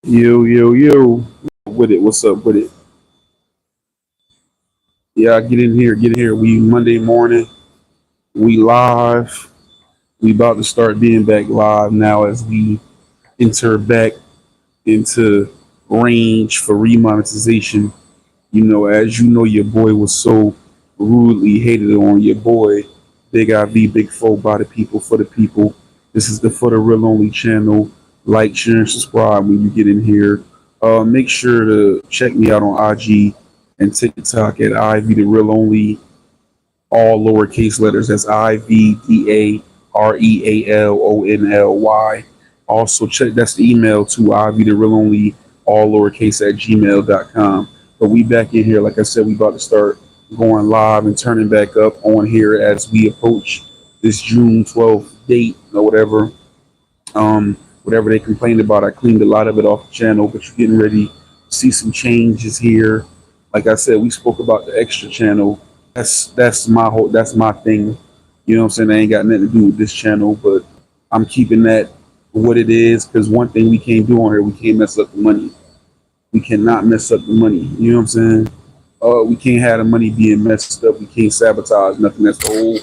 Yo, yo, yo. With it. What's up with it? Yeah, get in here. Get in here. We Monday morning. We live. We about to start being back live now as we enter back into range for remonetization. As you know, your boy was so rudely hated on. Your boy, Big IV, Big Four by the people, for the people. This is the For the Real Only channel. Like, share, and subscribe when you get in here. Make sure to check me out on IG and TikTok at IV the Real Only, all lowercase letters. That's IVDAREALONLY. Also check that's the email to IV the Real Only, all lowercase at gmail.com. But we back in here, like I said, we about to start going live and turning back up on here as we approach this June 12th date or whatever. Whatever they complained about, I cleaned a lot of it off the channel, but you're getting ready to see some changes here. Like I said, we spoke about the extra channel. That's my thing. You know what I'm saying? I ain't got nothing to do with this channel, but I'm keeping that what it is, because one thing we can't do on here, we can't mess up the money. We cannot mess up the money. You know what I'm saying? We can't have the money being messed up. We can't sabotage nothing. That's the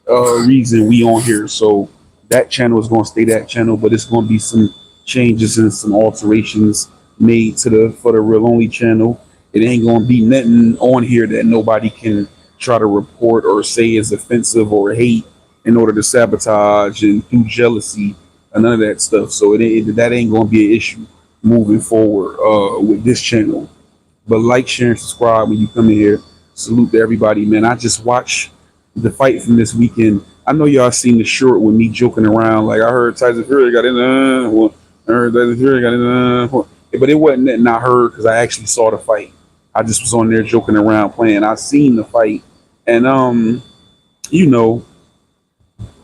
whole reason we on here. So that channel is going to stay that channel, but it's going to be some changes and some alterations made to the For the Real Only channel. It ain't going to be nothing on here that nobody can try to report or say is offensive or hate in order to sabotage and do jealousy and none of that stuff. So that ain't going to be an issue moving forward with this channel. But like, share, and subscribe when you come in here. Salute to everybody, man. I just watched the fight from this weekend. I know y'all seen the short with me joking around. Like, I heard Tyson Fury got in I heard Tyson Fury got in but it wasn't nothing I heard because I actually saw the fight. I just was on there joking around playing. I seen the fight. And you know,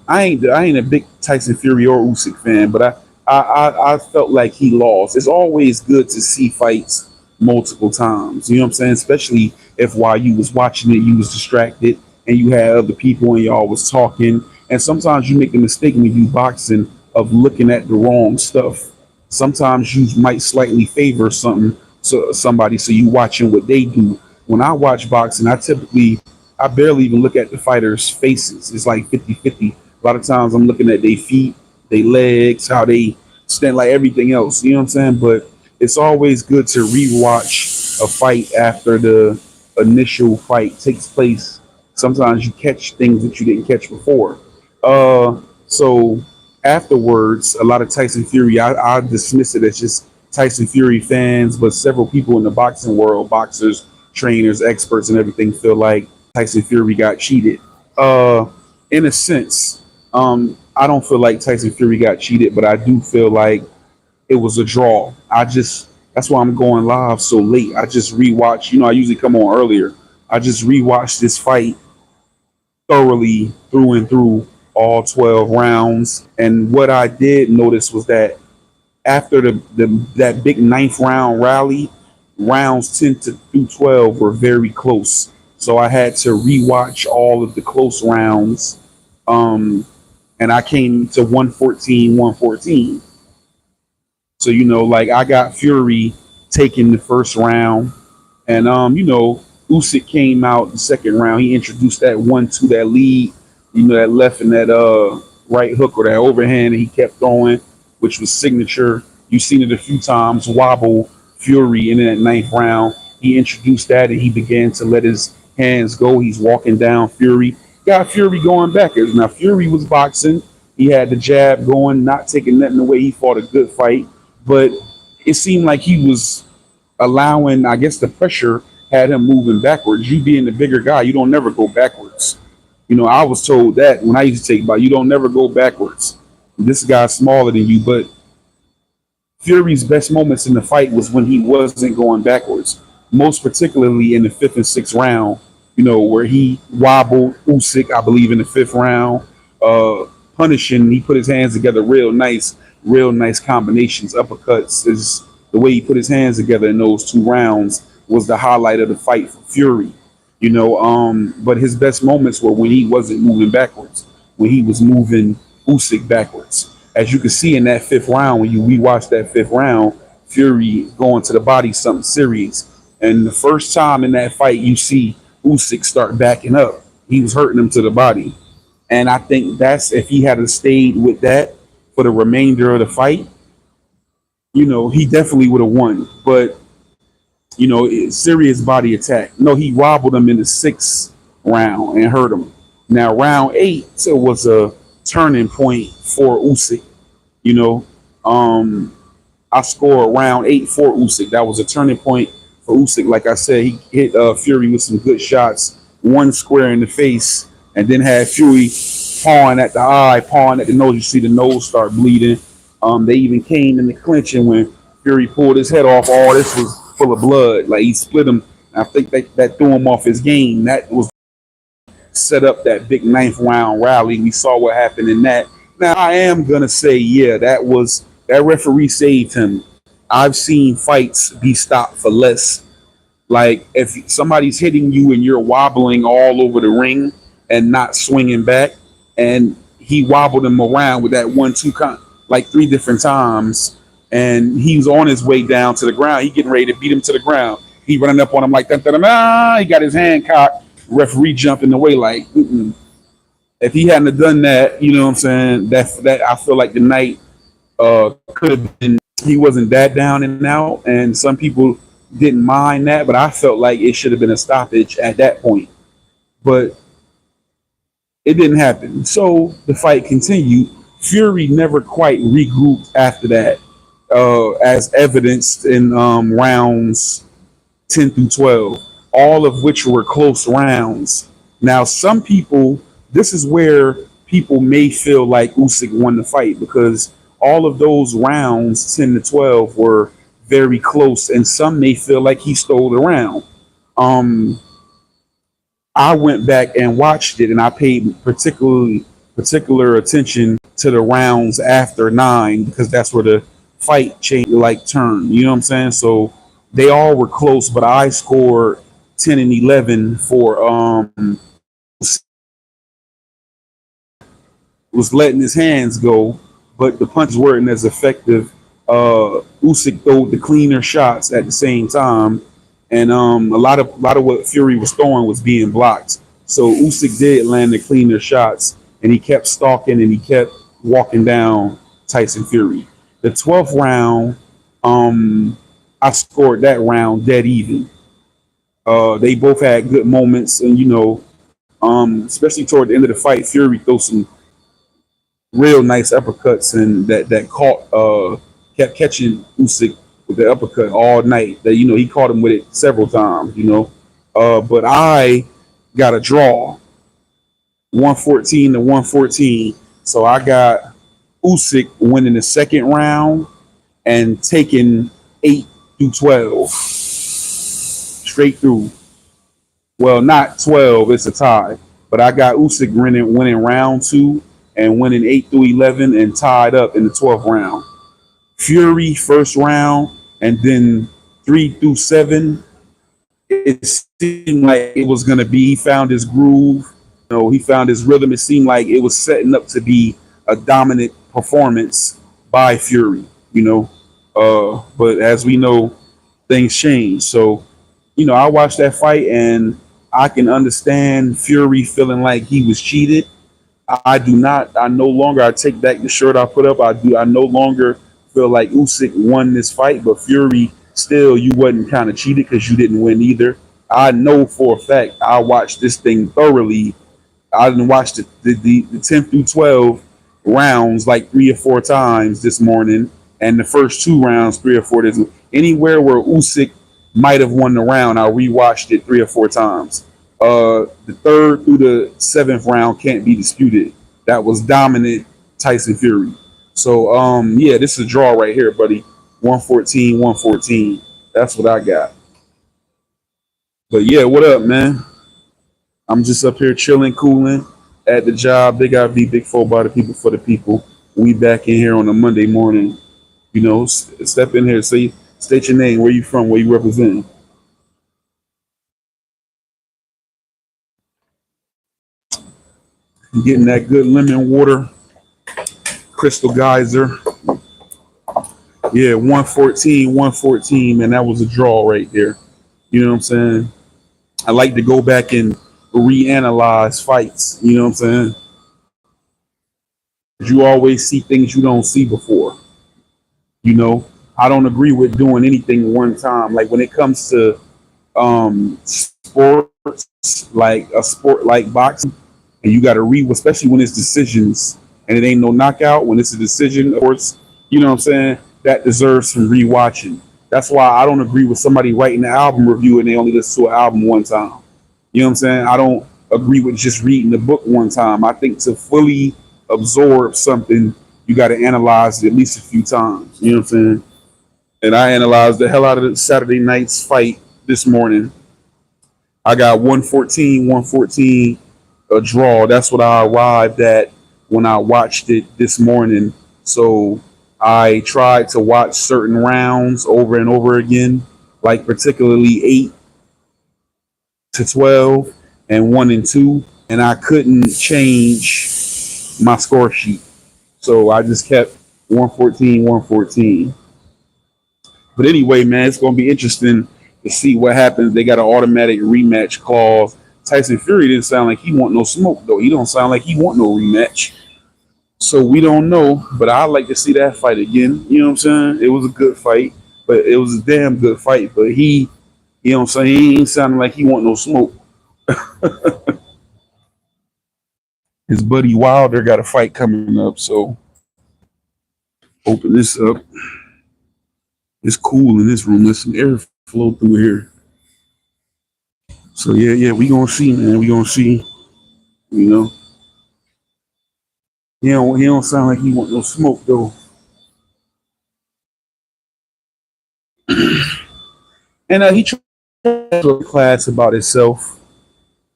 I ain't a big Tyson Fury or Usyk fan, but I felt like he lost. It's always good to see fights multiple times. You know what I'm saying? Especially if while you was watching it, you was distracted and you had other people and y'all was talking. And sometimes you make the mistake when you boxing of looking at the wrong stuff. Sometimes you might slightly favor somebody, so you watching what they do. When I watch boxing, I barely even look at the fighters' faces. It's like 50-50. A lot of times I'm looking at their feet, their legs, how they stand, like everything else. You know what I'm saying? But it's always good to rewatch a fight after the initial fight takes place. Sometimes you catch things that you didn't catch before. So afterwards, a lot of Tyson Fury, I dismiss it as just Tyson Fury fans, but several people in the boxing world, boxers, trainers, experts, and everything, feel like Tyson Fury got cheated. In a sense, I don't feel like Tyson Fury got cheated, but I do feel like it was a draw. That's why I'm going live so late. I just rewatched. I usually come on earlier. I just rewatched this fight thoroughly through and through, all 12 rounds. And what I did notice was that after that big ninth round rally, rounds 10 to through 12 were very close. So I had to rewatch all of the close rounds. And I came to 114, 114. So, like, I got Fury taking the first round. And, Usyk came out the second round. He introduced that 1-2, that lead, that left and that right hook or that overhand, and he kept throwing, which was signature. You've seen it a few times, wobble Fury in that ninth round. He introduced that and he began to let his hands go. He's walking down Fury. Got Fury going backwards. Now, Fury was boxing. He had the jab going, not taking nothing away. He fought a good fight. But it seemed like he was allowing, I guess the pressure had him moving backwards. You being the bigger guy, you don't never go backwards. I was told that when I used to take about, you don't never go backwards. This guy's smaller than you, but Fury's best moments in the fight was when he wasn't going backwards. Most particularly in the fifth and sixth round, where he wobbled Usyk, I believe, in the fifth round, punishing. He put his hands together real nice combinations, uppercuts. Is the way he put his hands together in those 2 rounds was the highlight of the fight for Fury. But his best moments were when he wasn't moving backwards, when he was moving Usyk backwards. As you can see in that fifth round, when you rewatch that fifth round, Fury going to the body, something serious. And the first time in that fight, you see Usyk start backing up. He was hurting him to the body. And I think that's if he had stayed with that for the remainder of the fight, he definitely would have won. But serious body attack. No, he wobbled him in the sixth round and hurt him. Now round eight was a turning point for Usyk. You know, um, I scored round eight for Usyk. That was a turning point for Usyk. Like I said, he hit Fury with some good shots, one square in the face, and then had Fury pawing at the eye, pawing at the nose. You see the nose start bleeding. They even came in the clinch, and when Fury pulled his head off, all this was full of blood. Like he split him. I think that threw him off his game. That was set up that big ninth round rally. We saw what happened in that. Now I am gonna say, yeah, that referee saved him. I've seen fights be stopped for less. Like if somebody's hitting you and you're wobbling all over the ring and not swinging back, and he wobbled him around with that 1-2 like three different times, and he was on his way down to the ground. He getting ready to beat him to the ground. He running up on him like that. He got his hand cocked. Referee jumping away like. Mm-mm. If he hadn't have done that, you know what I'm saying? That I feel like the night could have been. He wasn't that down and out, and some people didn't mind that, but I felt like it should have been a stoppage at that point. But it didn't happen. So the fight continued. Fury never quite regrouped after that, as evidenced in rounds 10 through 12, all of which were close rounds. Now, some people, this is where people may feel like Usyk won the fight because all of those rounds, 10 to 12, were very close, and some may feel like he stole the round. Um, I went back and watched it, and I paid particular attention to the rounds after nine because that's where the fight changed, like turn. You know what I'm saying? So they all were close, but I scored 10 and 11 for was letting his hands go, but the punches weren't as effective. Usyk threw the cleaner shots at the same time, and a lot of what Fury was throwing was being blocked. So Usyk did land the cleaner shots, and he kept stalking and he kept walking down Tyson Fury. The 12th round, I scored that round dead even. They both had good moments, and especially toward the end of the fight, Fury threw some real nice uppercuts, and that caught kept catching Usyk with the uppercut all night. That he caught him with it several times. But I got a draw, 114 to 114. So I got Usyk winning the second round and taking 8 through 12 straight through. Well, not 12, it's a tie. But I got Usyk winning round two and winning 8 through 11 and tied up in the 12th round. Fury first round, and then 3 through 7. It seemed like it was going to be, he found his groove. He found his rhythm. It seemed like it was setting up to be a dominant performance by Fury, But as we know, things change. So, I watched that fight and I can understand Fury feeling like he was cheated. I do not. I no longer. I take back the shirt I put up. I no longer feel like Usyk won this fight, but Fury still, you wasn't kind of cheated because you didn't win either. I know for a fact. I watched this thing thoroughly. I didn't watch the 10 through 12 rounds like 3 or 4 times this morning, and the first 2 rounds 3 or 4 days. Anywhere where Usyk might have won the round, I rewatched it 3 or 4 times. The third through the seventh round can't be disputed. That was dominant Tyson Fury. So yeah, this is a draw right here, buddy. 114, 114. That's what I got. But yeah, what up, man? I'm just up here chilling, cooling at the job. Big IV, big four by the people for the people. We back in here on a Monday morning. Step in here, state your name, where you from, where you represent. Getting that good lemon water, crystal geyser. Yeah, 114, 114, man, that was a draw right there. You know what I'm saying? I like to go back and reanalyze fights. You know what I'm saying? You always see things you don't see before. You know, I don't agree with doing anything one time. Like when it comes to sports, like a sport like boxing, and you got to read, especially when it's decisions and it ain't no knockout. When it's a decision, of course, you know what I'm saying. That deserves some rewatching. That's why I don't agree with somebody writing an album review and they only listen to an album one time. You know what I'm saying? I don't agree with just reading the book one time. I think to fully absorb something, you got to analyze it at least a few times. You know what I'm saying? And I analyzed the hell out of the Saturday night's fight this morning. I got 114, 114, a draw. That's what I arrived at when I watched it this morning. So I tried to watch certain rounds over and over again, like particularly 8 to 12 and 1 and 2. And I couldn't change my score sheet. So I just kept 114, 114. But anyway, man, it's going to be interesting to see what happens. They got an automatic rematch clause. Tyson Fury didn't sound like he want no smoke, though. He don't sound like he want no rematch. So we don't know, but I'd like to see that fight again. You know what I'm saying? It was a good fight, but it was a damn good fight. But he, you know what I'm saying? He ain't sounding like he want no smoke. His buddy Wilder got a fight coming up, so open this up. It's cool in this room. There's some air flow through here. So yeah, we gonna see, man. We gonna see. You know, he don't sound like he want no smoke though. And he tried to have a class about himself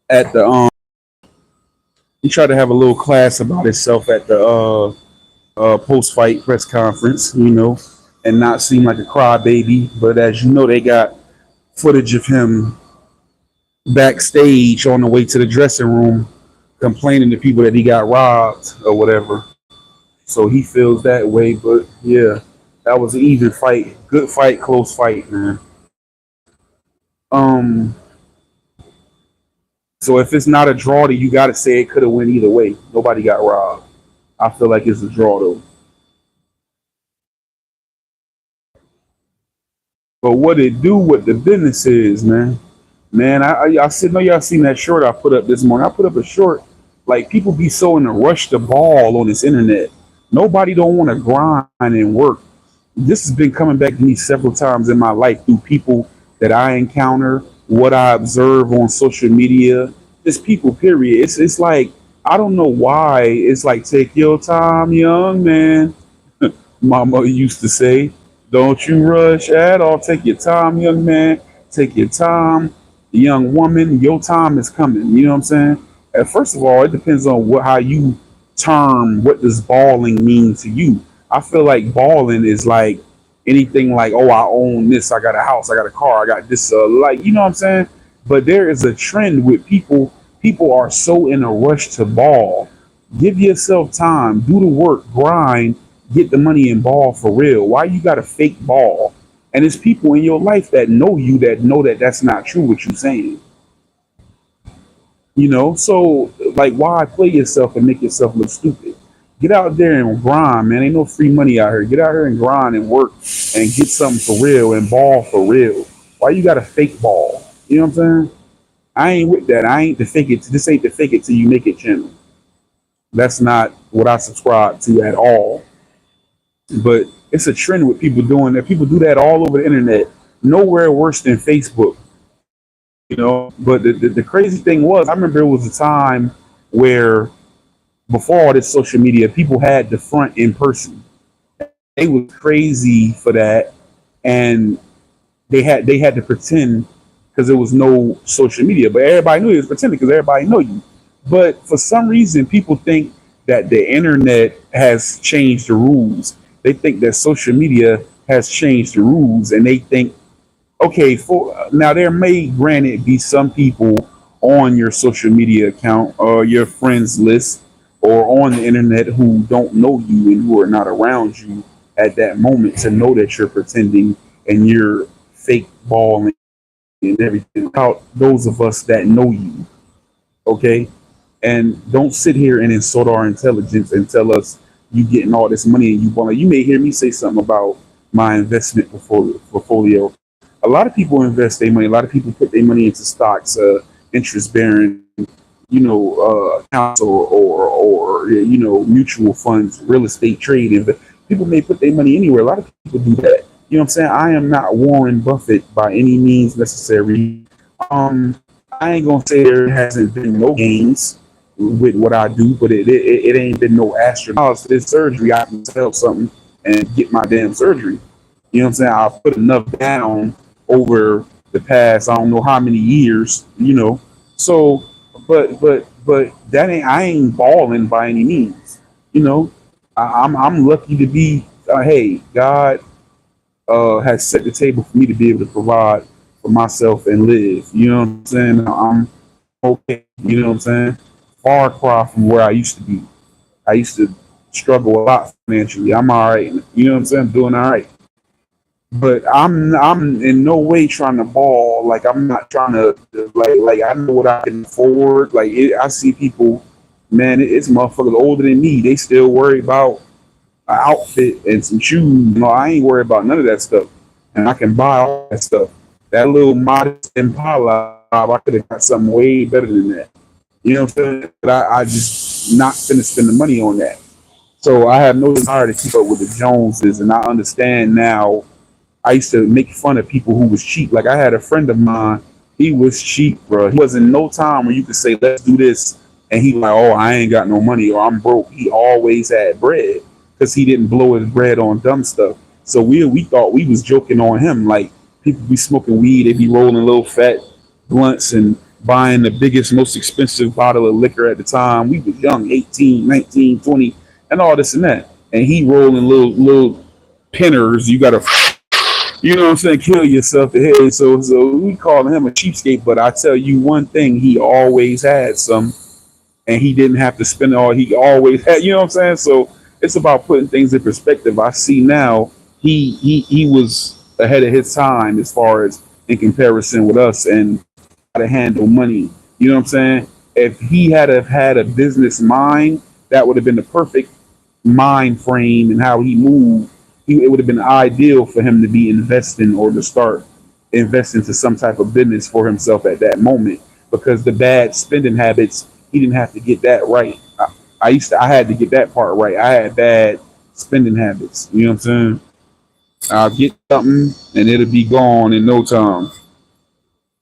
at the He tried to have a little class about himself at the post fight press conference. You know, and not seem like a crybaby. But as you know, they got footage of him backstage on the way to the dressing room complaining to people that he got robbed or whatever. So he feels that way. But yeah, that was an even fight. Good fight, close fight, man. Um, so if it's not a draw, then you got to say it could have went either way. Nobody got robbed. I feel like it's a draw though. But what it do, what the business is, man. Man, I said, no, y'all seen that short I put up this morning. I put up a short. Like people be so in a rush to ball on this internet. Nobody don't want to grind and work. This has been coming back to me several times in my life through people that I encounter, what I observe on social media. Just people, period. It's like I don't know why. It's like take your time, young man. Mama used to say, "Don't you rush at all. Take your time, young man. Take your time, young woman. Your time is coming." You know what I'm saying? And first of all, it depends on what how you term what does balling mean to you. I feel like balling is like anything like, oh, I own this, I got a house, I got a car, I got this, like, you know what I'm saying? But there is a trend with people. People are so in a rush to ball. Give yourself time, do the work, grind, get the money and ball for real. Why you got to fake ball? And it's people in your life that know you that know that that's not true what you're saying. You know, so like, why play yourself and make yourself look stupid? Get out there and grind, man. Ain't no free money out here. Get out here and grind and work and get something for real and ball for real. Why you got to fake ball? You know what I'm saying? I ain't with that. I ain't the fake it. This ain't the fake it till you make it channel. That's not what I subscribe to at all. But it's a trend with people doing that. People do that all over the internet. Nowhere worse than Facebook. You know, but the crazy thing was, I remember it was a time where before all this social media, people had the front in person. They was crazy for that, and they had to pretend because there was no social media. But everybody knew he was pretending because everybody know you. But for some reason, people think that the internet has changed the rules. They think that social media has changed the rules, and they think, okay, for now there may granted be some people on your social media account or your friends list or on the internet who don't know you and who are not around you. at that moment to know that you're pretending and you're fake balling and everything. About those of us that know you, okay? And don't sit here and insult our intelligence and tell us you getting all this money and you want to. You may hear me say something about my investment portfolio. A lot of people invest their money. A lot of people put their money into stocks, interest bearing, accounts or mutual funds, real estate trading. But people may put their money anywhere. A lot of people do that. You know what I'm saying? I am not Warren Buffett by any means necessary. Um, I ain't gonna say there hasn't been no gains with what I do, but it ain't been no astronaut. For this surgery, I can tell something and get my damn surgery. You know what I'm saying? I've put enough down over the past, I don't know how many years, So, but that ain't, I ain't balling by any means. You know, I'm lucky to be. Hey, God has set the table for me to be able to provide for myself and live. You know what I'm saying? I'm okay. You know what I'm saying? Far cry from where I used to be. I used to struggle a lot financially. I'm all right. You know what I'm saying? I'm doing all right. But I'm in no way trying to ball. Like I'm not trying to like I know what I can afford. I see people, man, it's motherfuckers older than me. They still worry about an outfit and some shoes. No, I ain't worried about none of that stuff. And I can buy all that stuff. That little modest Impala, I could have got something way better than that. You know what I'm saying? But I just not finna spend the money on that. So I have no desire to keep up with the Joneses, and I understand now. I used to make fun of people who was cheap. Like I had a friend of mine, he was cheap, bro. He wasn't no time where you could say, "Let's do this," and he like, "Oh, I ain't got no money," or "I'm broke." He always had bread because he didn't blow his bread on dumb stuff. So we thought we was joking on him. Like people be smoking weed, they be rolling little fat blunts and buying the biggest, most expensive bottle of liquor at the time. We was young, 18, 19, 20, and all this and that. And he rolling little pinners. You gotta, you know what I'm saying, kill yourself to head. So we call him a cheapskate, but I tell you one thing, he always had some, and he didn't have to spend all he always had. You know what I'm saying? So it's about putting things in perspective. I see now he was ahead of his time as far as in comparison with us and how to handle money. You know what I'm saying? If he had have had a business mind, that would have been the perfect mind frame and how he moved. It would have been ideal for him to be investing or to start investing to some type of business for himself at that moment because the bad spending habits, he didn't have to get that right. I had to get that part right. I had bad spending habits. You know what I'm saying? I'll get something and it'll be gone in no time.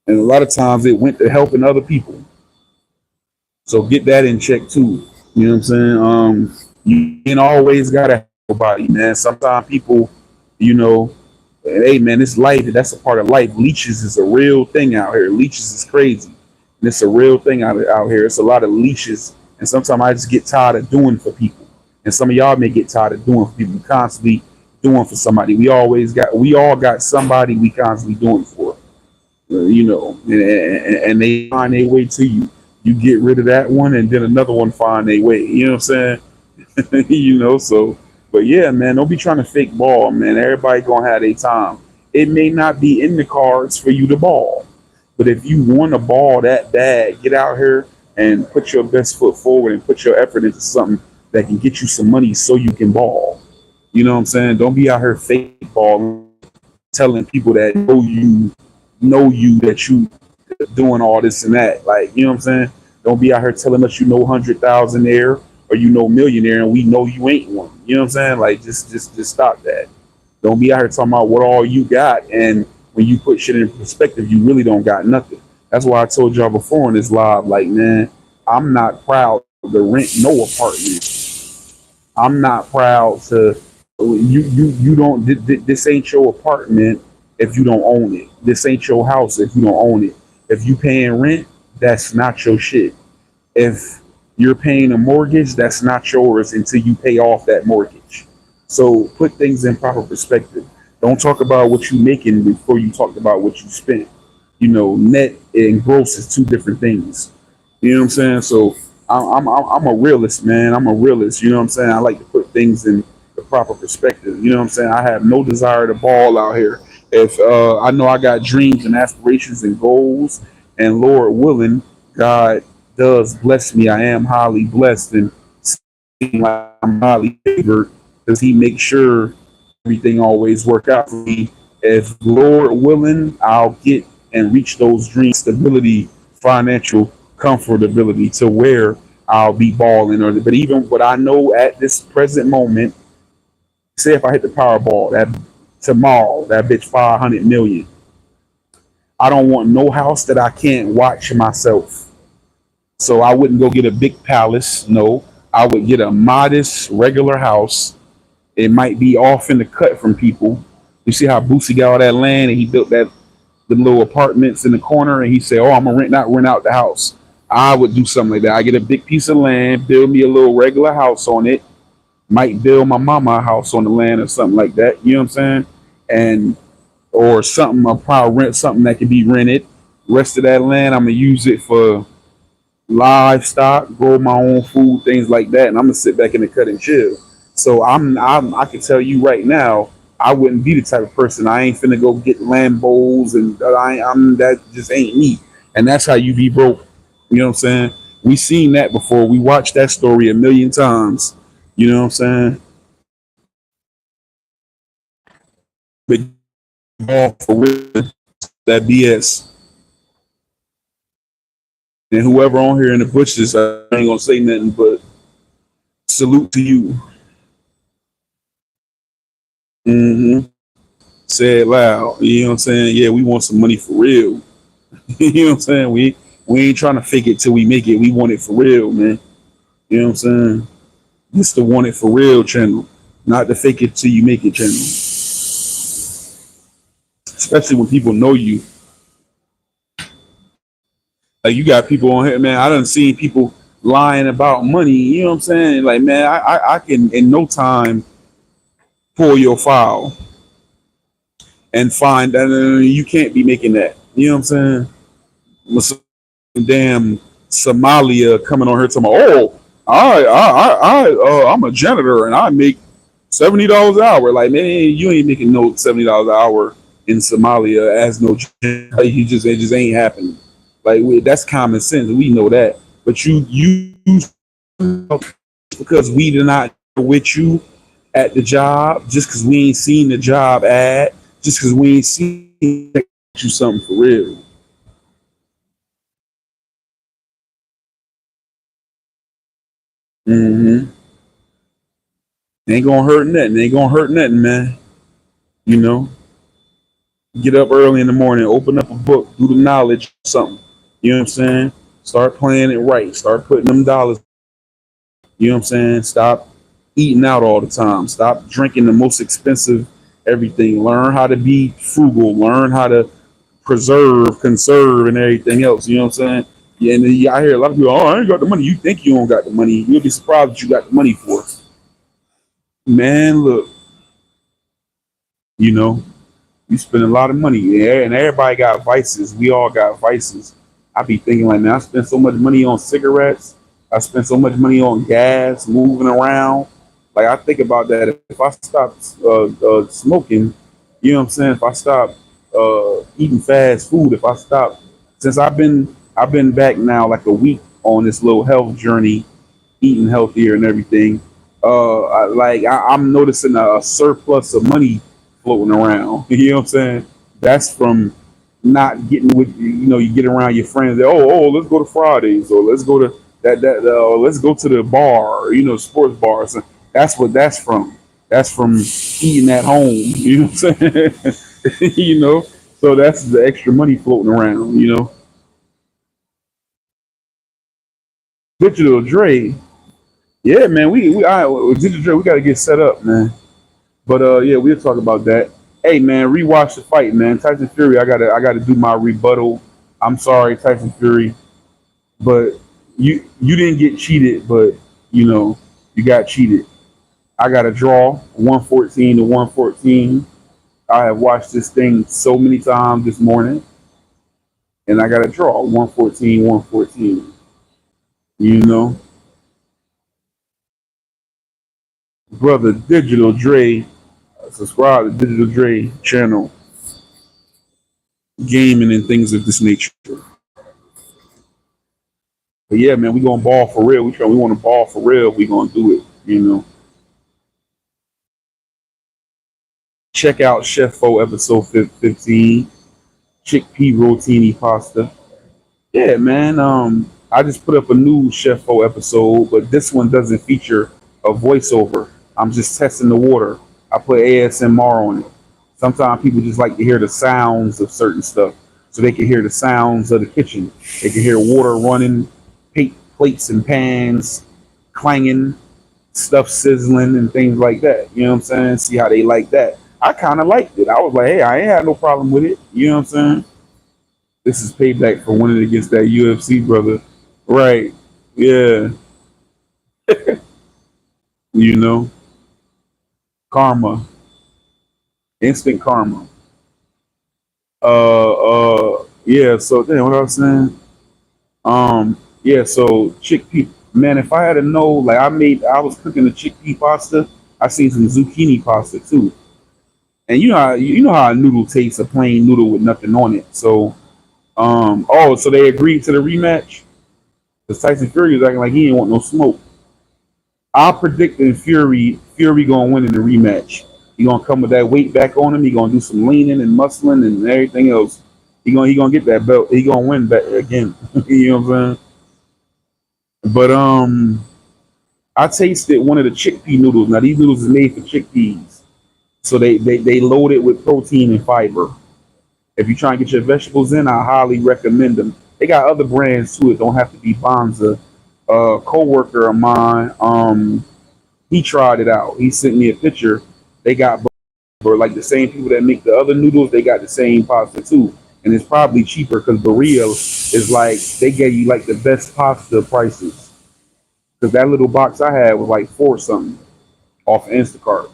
And a lot of times it went to helping other people. So get that in check too. You know what I'm saying? You ain't always gotta have nobody, man. Sometimes people, you know, hey man, it's life. That's a part of life. Leeches is a real thing out here. Leeches is crazy. And it's a real thing out here. It's a lot of leashes. And sometimes I just get tired of doing for people. And some of y'all may get tired of doing for people. Constantly doing for somebody. We all got somebody we constantly doing for. And they find their way to you. You get rid of that one, and then another one find their way. You know what I'm saying? So. But yeah, man, don't be trying to fake ball, man. Everybody gonna have their time. It may not be in the cards for you to ball, but if you want to ball that bad, get out here and put your best foot forward and put your effort into something that can get you some money so you can ball. You know what I'm saying? Don't be out here fake balling, telling people that know you that you doing all this and that. Like, you know what I'm saying? Don't be out here telling us you know 100,000 there or you know millionaire and we know you ain't one. You know what I'm saying? Like, just stop that. Don't be out here talking about what all you got, and when you put shit in perspective, you really don't got nothing. That's why I told y'all before in this live, like, man, I'm not proud to rent no apartment. I'm not proud to you don't this ain't your apartment if you don't own it. This ain't your house if you don't own it. If you paying rent, that's not your shit. If you're paying a mortgage, that's not yours until you pay off that mortgage. So put things in proper perspective. Don't talk about what you're making before you talk about what you spent. Net and gross is two different things. You know what I'm saying? So I'm a realist, man. I'm a realist. You know what I'm saying? I like to put things in the proper perspective. You know what I'm saying? I have no desire to ball out here. If I know I got dreams and aspirations and goals, and Lord willing, God does bless me. I am highly blessed and seem like I'm highly favored because He makes sure everything always work out for me. If Lord willing, I'll get and reach those dreams, stability, financial comfortability to where I'll be balling. Or but even what I know at this present moment, say if I hit the Powerball that tomorrow, that bitch 500 million. I don't want no house that I can't watch myself. So I wouldn't go get a big palace. No, I would get a modest, regular house. It might be off in the cut from people. You see how Boosie got all that land and he built that the little apartments in the corner and he said, "Oh, I'm gonna rent out the house." I would do something like that. I get a big piece of land, build me a little regular house on it. Might build my mama a house on the land or something like that. You know what I'm saying? And or something. I'll probably rent something that can be rented. Rest of that land, I'm gonna use it for livestock, grow my own food, things like that, and I'm gonna sit back in the cut and chill. So I can tell you right now, I wouldn't be the type of person. I ain't finna go get Lambos, and I'm that just ain't me. And that's how you be broke. You know what I'm saying? We seen that before. We watched that story a million times. You know what I'm saying? But all for real, that BS. And whoever on here in the bushes, I ain't gonna say nothing but salute to you. Hmm. Say it loud. You know what I'm saying? Yeah, we want some money for real. You know what I'm saying? We ain't trying to fake it till we make it. We want it for real, man. You know what I'm saying? It's the want it for real channel, not the fake it till you make it channel. Especially when people know you. Like you got people on here, man. I done seen people lying about money. You know what I'm saying? Like, man, I can in no time pull your file and find that you can't be making that. You know what I'm saying? With some damn Somalia coming on here talking about, oh, I'm a janitor and I make $70 an hour. Like, man, you ain't making no $70 an hour in Somalia as no janitor. Like, it just ain't happening. Like that's common sense. We know that. But you because we did not with you at the job, just because we ain't seen the job ad, just because we ain't seen you something for real. Mm-hmm. Ain't gonna hurt nothing. Ain't gonna hurt nothing, man. You know, get up early in the morning, open up a book, do the knowledge, something. You know what I'm saying? Start playing it right. Start putting them dollars. You know what I'm saying? Stop eating out all the time. Stop drinking the most expensive everything. Learn how to be frugal. Learn how to preserve, conserve, and everything else. You know what I'm saying? Yeah, and then I hear a lot of people, oh, I ain't got the money. You think you don't got the money. You'll be surprised what you got the money for. Man, look, you know, you spend a lot of money. Yeah, and everybody got vices. We all got vices. I be thinking like, man, I spent so much money on cigarettes. I spent so much money on gas, moving around. Like I think about that. If I stop smoking, you know what I'm saying? If I stop eating fast food, if I stop, since I've been back now like a week on this little health journey, eating healthier and everything. I'm noticing a surplus of money floating around. You know what I'm saying? That's from not getting with you get around your friends. Let's go to Fridays or let's go to let's go to the bar. Sports bars. That's what that's from. That's from eating at home. You know what I'm saying? you know. So that's the extra money floating around. Digital Dre. Yeah, man. Digital Dre. We got to get set up, man. But yeah, we'll talk about that. Hey man, rewatch the fight, man. Tyson Fury, I gotta do my rebuttal. I'm sorry, Tyson Fury, but you didn't get cheated, but you know, you got cheated. I got a draw, 114 to 114. I have watched this thing so many times this morning, and I got a draw, 114, 114. You know, brother Digital Dre. Subscribe to Digital Dre channel, gaming and things of this nature. But yeah, man, we gonna ball for real. We want to ball for real. We gonna do it. Check out Chef Fo episode 15, chickpea rotini pasta. Yeah, man. I just put up a new Chef Fo episode, but this one doesn't feature a voiceover. I'm just testing the water. I put ASMR on it. Sometimes people just like to hear the sounds of certain stuff, so they can hear the sounds of the kitchen. They can hear water running, plates and pans clanging, stuff sizzling, and things like that. You know what I'm saying? See how they like that. I kind of liked it. I was like, hey, I ain't had no problem with it. You know what I'm saying? This is payback for winning against that UFC brother. Right. Yeah. You know, karma, instant karma. Yeah. So then what I was saying, yeah. So chickpea, man. If I had to know, like I was cooking the chickpea pasta. I seen some zucchini pasta too. And you know how a noodle tastes, a plain noodle with nothing on it. So, so they agreed to the rematch. Because Tyson Fury was acting like he didn't want no smoke. I'm predicting Fury gonna win in the rematch. He gonna come with that weight back on him. He gonna do some leaning and muscling and everything else. He gonna get that belt. He gonna win back again. You know what I'm saying? But I tasted one of the chickpea noodles. Now these noodles is made for chickpeas, so they load it with protein and fiber. If you try and get your vegetables in, I highly recommend them. They got other brands too. It don't have to be Bonza. A coworker of mine, he tried it out. He sent me a picture. They got or like the same people that make the other noodles. They got the same pasta too, and it's probably cheaper because Berea is like they gave you like the best pasta prices. Because that little box I had was like four something off Instacart,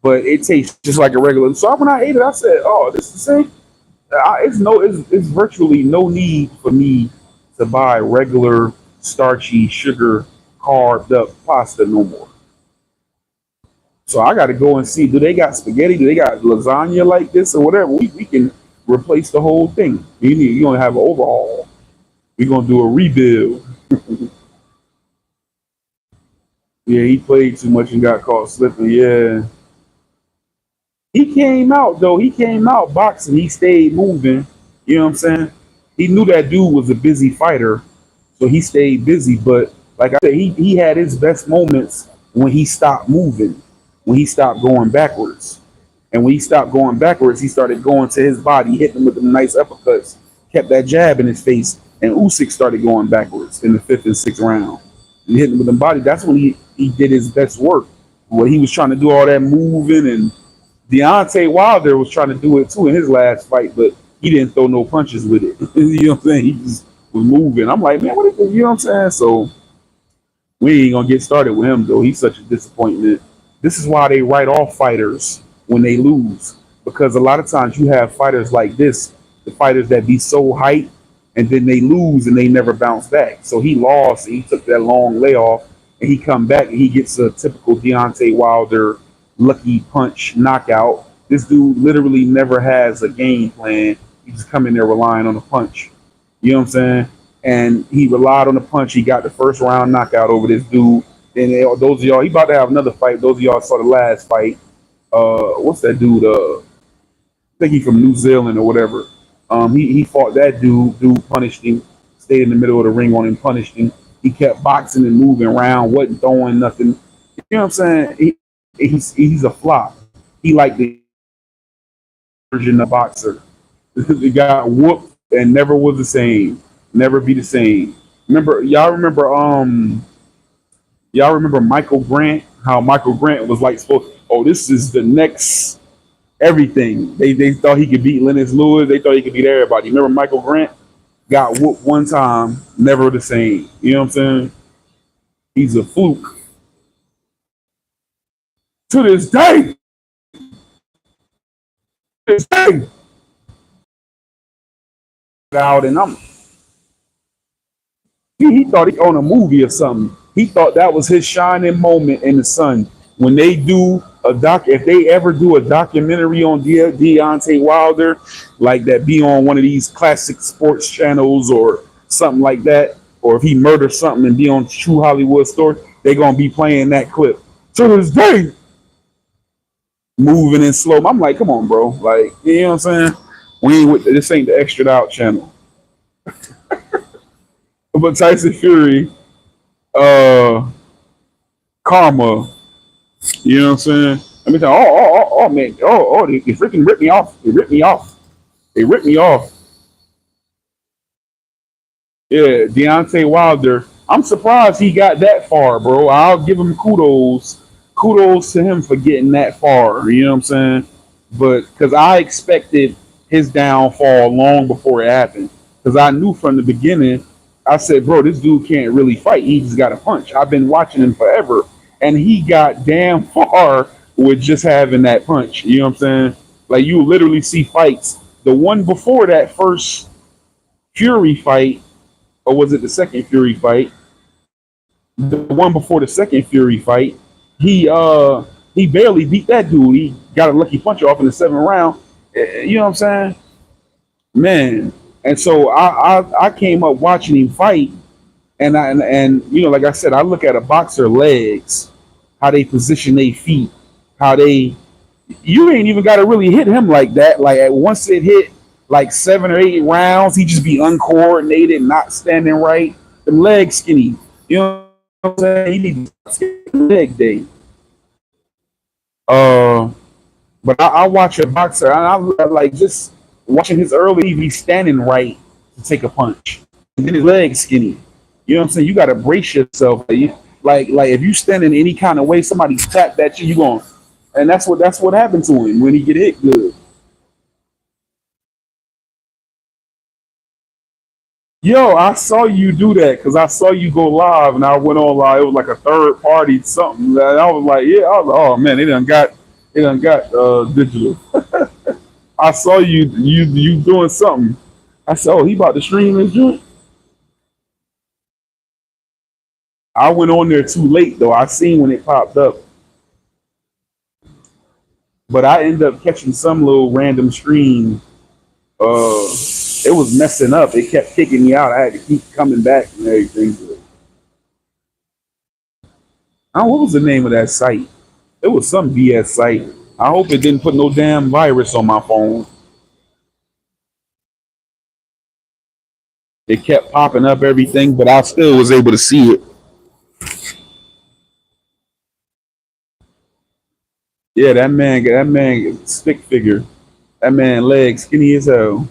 but it tastes just like a regular. So when I ate it, I said, "Oh, this is the same." It's virtually no need for me to buy regular starchy sugar carved up pasta no more. So I got to go and see, do they got spaghetti? Do they got lasagna like this or whatever? We can replace the whole thing. You're gonna have an overhaul. We're gonna do a rebuild. Yeah, he played too much and got caught slipping. Yeah, he came out though. He came out boxing. He stayed moving. You know what I'm saying? He knew that dude was a busy fighter, so he stayed busy. But like I said, he had his best moments when he stopped moving, when he stopped going backwards. And when he stopped going backwards, he started going to his body, hitting him with them nice uppercuts, kept that jab in his face, and Usyk started going backwards in the fifth and sixth round. And hitting him with the body. That's when he did his best work. When he was trying to do all that moving, and Deontay Wilder was trying to do it too in his last fight, but he didn't throw no punches with it. You know what I'm saying? He just was moving. I'm like, man, what is it? You know what I'm saying? So we ain't gonna get started with him though. He's such a disappointment. This is why they write off fighters when they lose, because a lot of times you have fighters like this, the fighters that be so hyped and then they lose and they never bounce back. So he lost. And he took that long layoff and he come back and he gets a typical Deontay Wilder lucky punch knockout. This dude literally never has a game plan. He just come in there relying on a punch. You know what I'm saying? And he relied on the punch. He got the first round knockout over this dude. And those of y'all, he about to have another fight. Those of y'all saw the last fight. What's that dude? I think he from New Zealand or whatever. He fought that dude. Dude punished him. Stayed in the middle of the ring on him, punished him. He kept boxing and moving around, wasn't throwing nothing. You know what I'm saying? He's a flop. He like the version of boxer. He got whooped and never was the same. Never be the same. Y'all remember Michael Grant? How Michael Grant was like supposed, oh, this is the next everything. They thought he could beat Lennox Lewis. They thought he could beat everybody. Remember Michael Grant got whooped one time, never the same. You know what I'm saying? He's a fluke to this day. This day. Out and he thought he owned a movie or something. He thought that was his shining moment in the sun. when they do a if they ever do a documentary on Deontay Wilder, like that be on one of these classic sports channels or something like that, or if he murders something and be on True Hollywood Story, they gonna be playing that clip to this day, moving in slow. I'm like, come on, bro, like you know what I'm saying? We ain't with this ain't the extra out channel. But Tyson Fury, uh, Karma, you know what I'm saying? I mean, oh man, they freaking ripped me off. They ripped me off. They ripped me off. Yeah, Deontay Wilder. I'm surprised he got that far, bro. I'll give him kudos. Kudos to him for getting that far. You know what I'm saying? But because I expected his downfall long before it happened. Because I knew from the beginning, I said, bro, this dude can't really fight. He just got a punch. I've been watching him forever. And he got damn far with just having that punch. You know what I'm saying? Like you literally see fights. The one before that first Fury fight, or was it the second Fury fight? The one before the second Fury fight, he he barely beat that dude. He got a lucky punch off in the seventh round. You know what I'm saying, man? And so I came up watching him fight, and you know, like I said, I look at a boxer legs, how they position their feet, how they you ain't even got to really hit him like that. Like once it hit like 7 or 8 rounds, he just be uncoordinated, not standing right. The leg skinny. You know what I'm saying? He needs leg day. Uh, but I watch a boxer, and I like just watching his early. He be standing right to take a punch, and then his leg skinny. You know what I'm saying? You got to brace yourself. Like if you stand in any kind of way, somebody tap that you going, and that's what happened to him when he get hit good. Yo, I saw you do that because I saw you go live and I went on live. It was like a third party something. And I was like, yeah, I was like, oh man, they done got digital. I saw you doing something. I said, oh, he about to stream this joint. I went on there too late though. I seen when it popped up, but I ended up catching some little random stream. It was messing up. It kept kicking me out. I had to keep coming back and everything. What was the name of that site? It was some BS site. I hope it didn't put no damn virus on my phone. It kept popping up everything, but I still was able to see it. Yeah, that man, stick figure. That man, legs skinny as hell.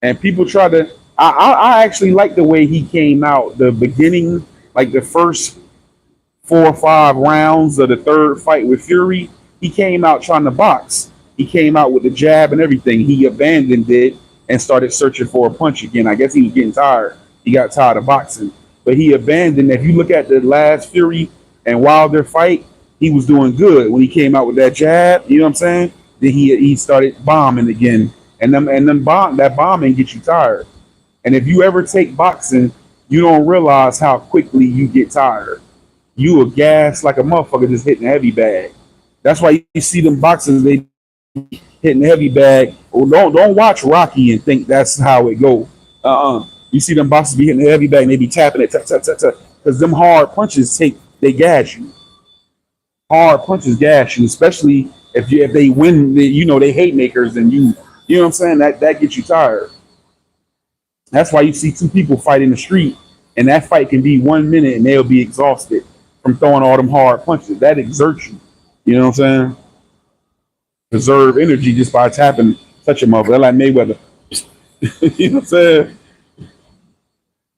And people try to. I actually like the way he came out. The beginning, like the first 4 or 5 rounds of the third fight with Fury, he came out trying to box. He came out with the jab and everything. He abandoned it and started searching for a punch again. I guess he was getting tired. He got tired of boxing, but he abandoned. If you look at the last Fury and Wilder fight, he was doing good when he came out with that jab. You know what I'm saying? Then he started bombing again, and then that bombing gets you tired. And if you ever take boxing, you don't realize how quickly you get tired. You a gas like a motherfucker just hitting a heavy bag. That's why you see them boxers they hitting the heavy bag. Well, don't watch Rocky and think that's how it go. You see them boxers be hitting the heavy bag and they be tapping it, tap tap tap tap, because them hard punches they gas you. Hard punches gas you, especially if they win. You know they hate makers and you know what I'm saying. That gets you tired. That's why you see two people fight in the street, and that fight can be 1 minute, and they'll be exhausted from throwing all them hard punches. That exerts you. You know what I'm saying? Preserve energy just by tapping such a mother. Like Mayweather. You know what I'm saying?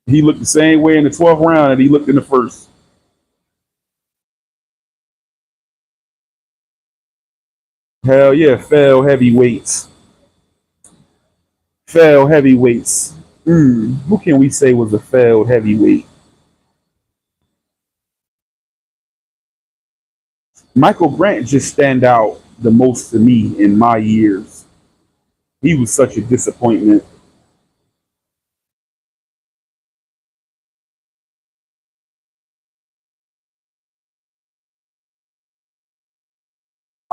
He looked the same way in the 12th round that he looked in the first. Hell yeah, fell heavyweights. Fell heavyweights. Who can we say was a failed heavyweight? Michael Grant just stand out the most to me in my years. He was such a disappointment.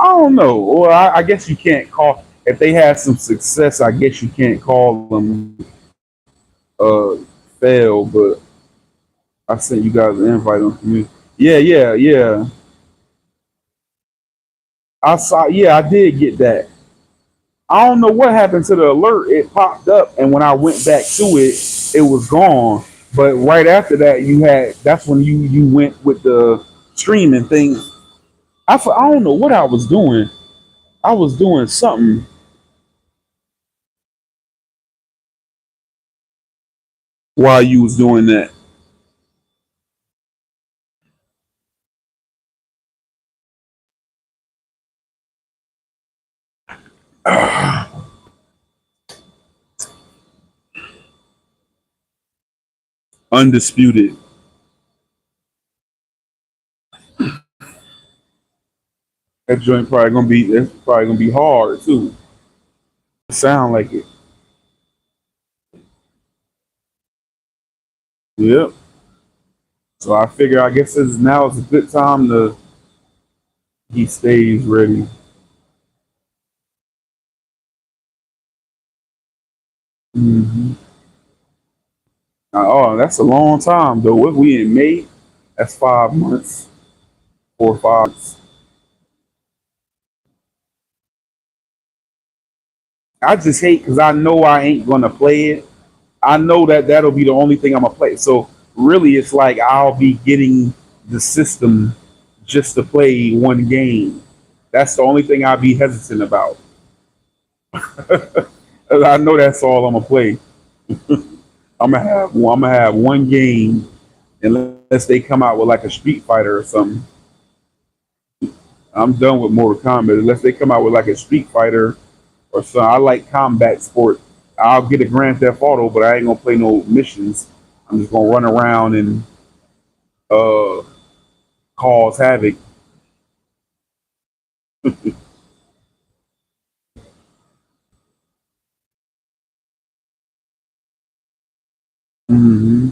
I don't know. Or I guess you can't call if they had some success. I guess you can't call them fail. But I sent you guys an invite on me. Yeah, yeah, yeah. I saw. Yeah, I did get that. I don't know what happened to the alert. It popped up, and when I went back to it, it was gone. But right after that, you had. That's when you went with the streaming thing. I don't know what I was doing. I was doing something while you was doing that. Undisputed. That joint probably gonna be. It's probably gonna be hard too. Sound like it. Yep. So I figure. I guess now is a good time to. He stays ready. Hmm. Oh, that's a long time though. What we in May? That's 5 months, 4 or 5 months. I just hate because I know I ain't gonna play it. I know that that'll be the only thing I'm gonna play. So really, it's like I'll be getting the system just to play one game. That's the only thing I'll be hesitant about. I know that's all I'm gonna play. I'm gonna have one game unless they come out with like a Street Fighter or something. I'm done with Mortal Kombat unless they come out with like a Street Fighter or something. I like combat sport. I'll get a Grand Theft Auto, but I ain't gonna play no missions. I'm just gonna run around and uh, cause havoc. Hmm.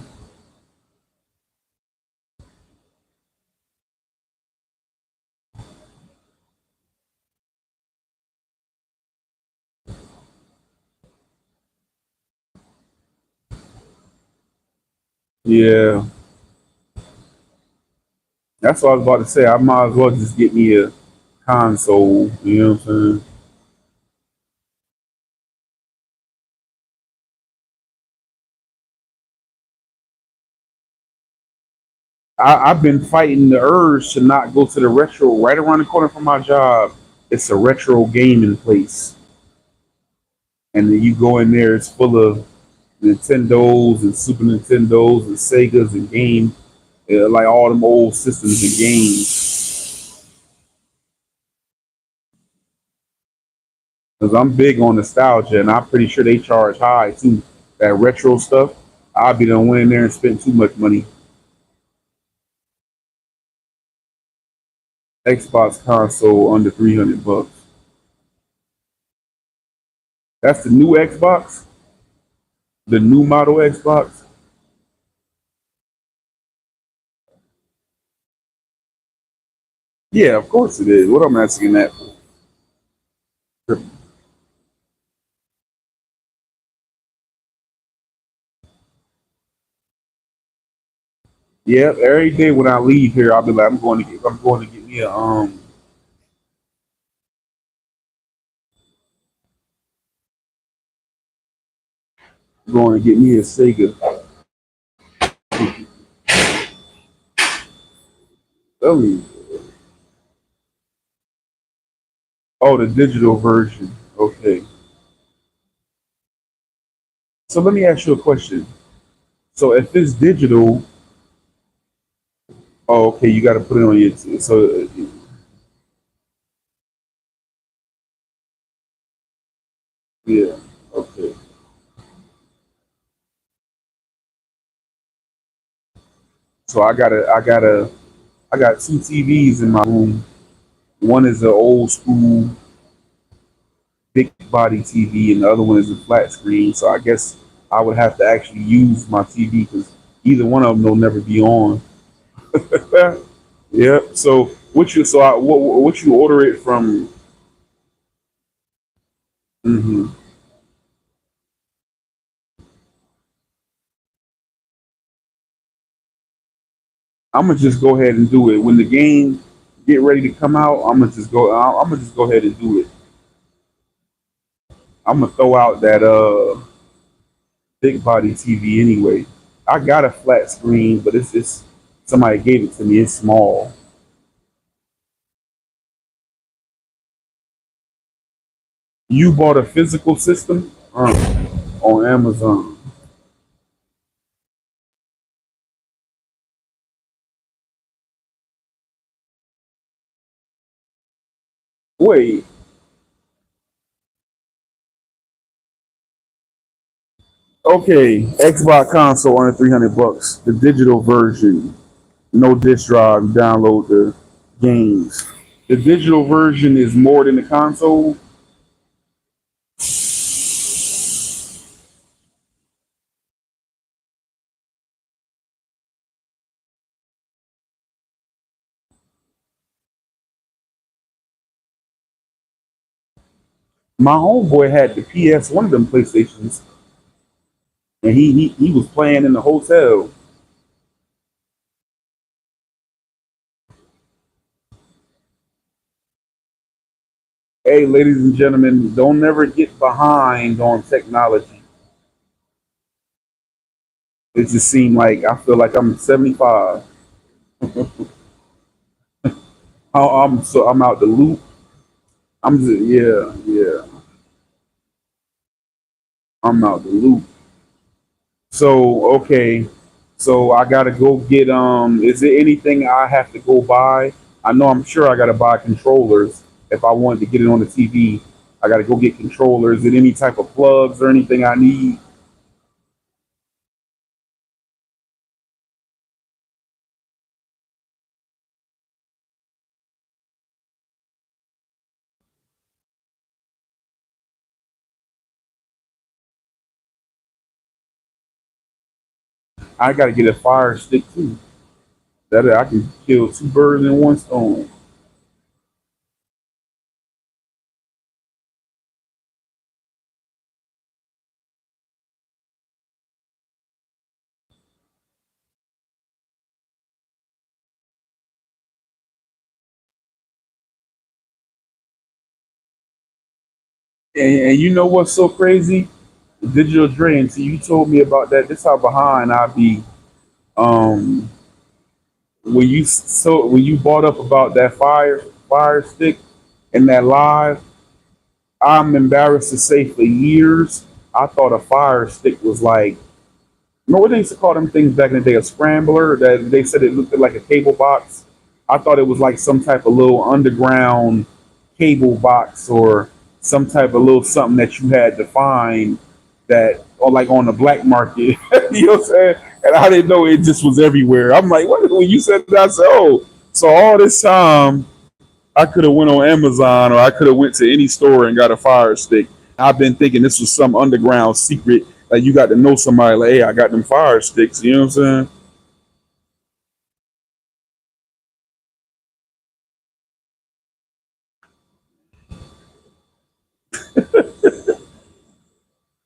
Yeah, that's what I was about to say. I might as well just get me a console. You know what I'm saying? I've been fighting the urge to not go to the retro right around the corner from my job. It's a retro gaming place, and then you go in there. It's full of Nintendos and Super Nintendos and Segas and games, like all them old systems and games. Because I'm big on nostalgia, and I'm pretty sure they charge high too. That retro stuff, I'll be done went in there and spent too much money. Xbox console under $300. That's the new Xbox, the new model Xbox. Yeah, of course it is. What I'm asking that for? Yeah, every day when I leave here, I'll be like, I'm going to get me a going to get me a Sega. Tell me. Oh, the digital version. Okay. So let me ask you a question. So if it's digital, oh, okay, you got to put it on your. So yeah, okay. So I got two TVs in my room. One is an old school big body TV, and the other one is a flat screen. So I guess I would have to actually use my TV because either one of them will never be on. Yep. So What you so I, what you order it from? Hmm. I'm gonna just go ahead and do it when the game get ready to come out. I'm gonna just go. I'm gonna just go ahead and do it. I'm gonna throw out that big body TV anyway. I got a flat screen, but it's just somebody gave it to me. It's small. You bought a physical system on Amazon. Wait, okay, Xbox console under 300 bucks. The digital version, no disc drive. Download the games. The digital version is more than the console. My homeboy had the PS, one of them PlayStations, and he was playing in the hotel. Hey, ladies and gentlemen, don't never get behind on technology. It just seemed like I feel like I'm 75. I'm out the loop. I'm just, yeah. I'm out the loop. So okay, so I gotta go get. Is there anything I have to go buy? I know I'm sure I gotta buy controllers if I wanted to get it on the TV. I gotta go get controllers. Is it any type of plugs or anything I need? I gotta get a fire stick too. That I can kill two birds in one stone. And you know what's so crazy? Digital Drain. See, you told me about that. This how behind I be. Um, when you brought up about that fire stick and that live, I'm embarrassed to say for years I thought a fire stick was like, you know what they used to call them things back in the day, a scrambler. That they said it looked like a cable box. I thought it was like some type of little underground cable box or some type of little something that you had to find that, or like on the black market. You know what I'm saying? And I didn't know it just was everywhere. I'm like, what? When you said that, I said, oh, so all this time I could have went on Amazon or I could have went to any store and got a fire stick. I've been thinking this was some underground secret. Like you got to know somebody. Like, hey, I got them fire sticks. You know what I'm saying?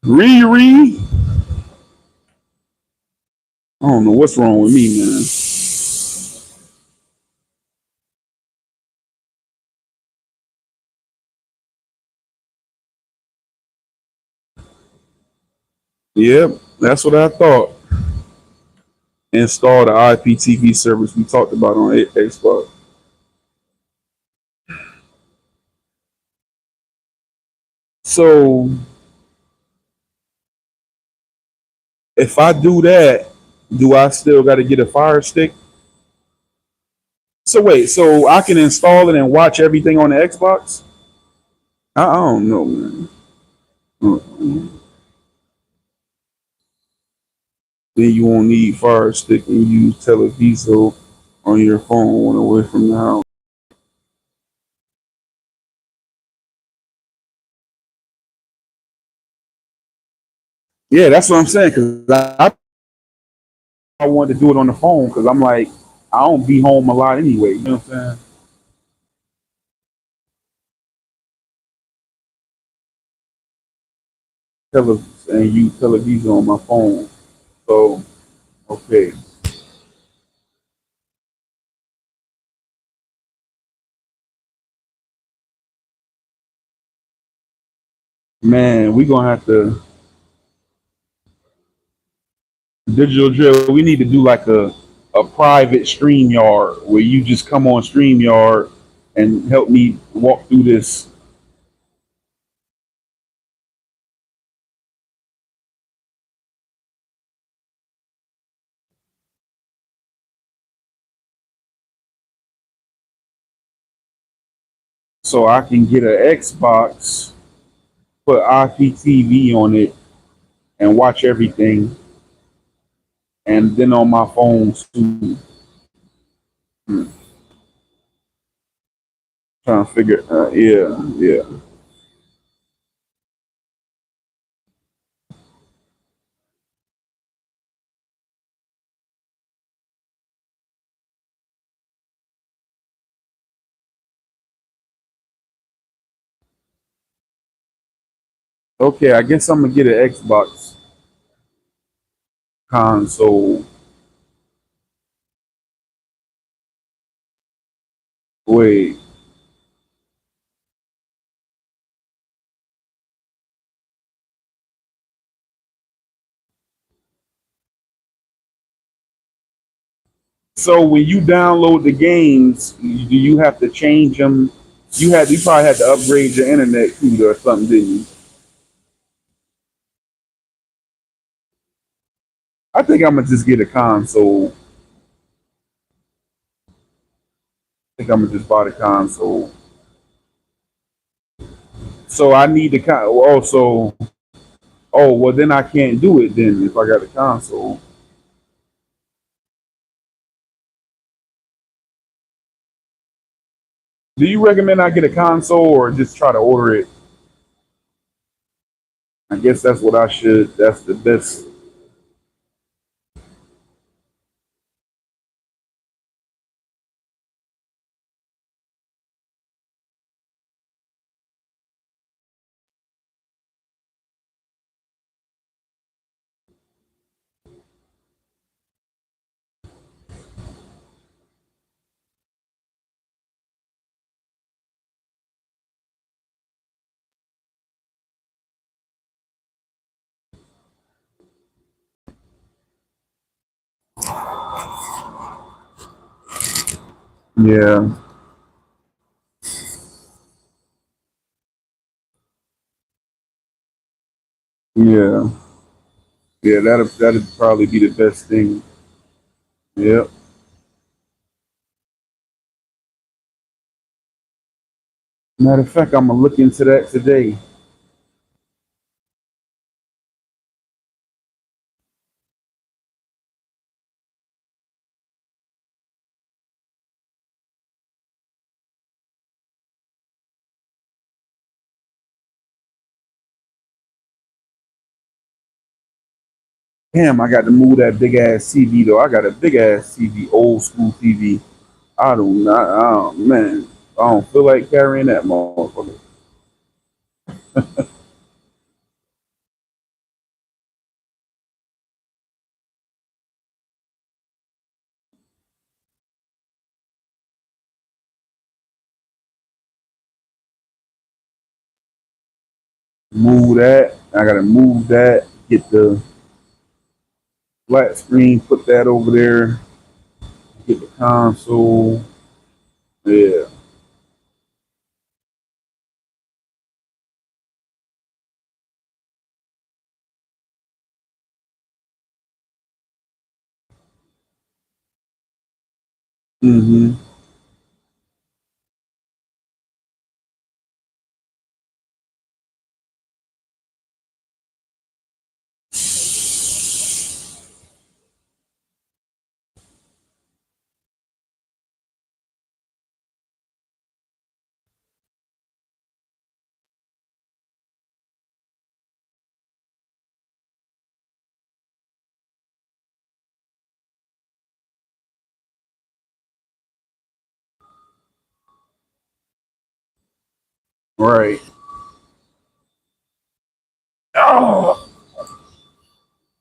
Riri. I don't know what's wrong with me, man. Yep, that's what I thought. Install the IPTV service we talked about on Xbox. So if I do that, do I still got to get a fire stick? So wait, so I can install it and watch everything on the Xbox? I don't know, man. Uh-uh. Then you won't need fire stick and use televiso on your phone when away from the house. Yeah, that's what I'm saying. Because I wanted to do it on the phone because I'm like, I don't be home a lot anyway. You know what I'm saying? and use television on my phone. So okay, man, we gonna have to digital drill. We need to do like a private stream yard where you just come on stream yard and help me walk through this. So I can get an Xbox, put IPTV on it, and watch everything, and then on my phone too. Hmm, trying to figure. Yeah, yeah. Okay, I guess I'm gonna get an Xbox console. Wait. So when you download the games, do you have to change them? You probably had to upgrade your internet too or something, didn't you? I think I'm gonna just get a console. I think I'm gonna just buy the console. So I need the also. Oh well, then I can't do it then if I got a console. Do you recommend I get a console or just try to order it? I guess that's what I should. That's the best. Yeah, yeah, yeah. That'd probably be the best thing. Yep. Matter of fact, I'm gonna look into that today. Damn, I got to move that big ass TV though. I got a big ass TV, old school TV. I do not. Oh man, I don't feel like carrying that motherfucker. Move that. I gotta move that. Get the flat screen. Put that over there. Get the console. Yeah. Mm-hmm. Right.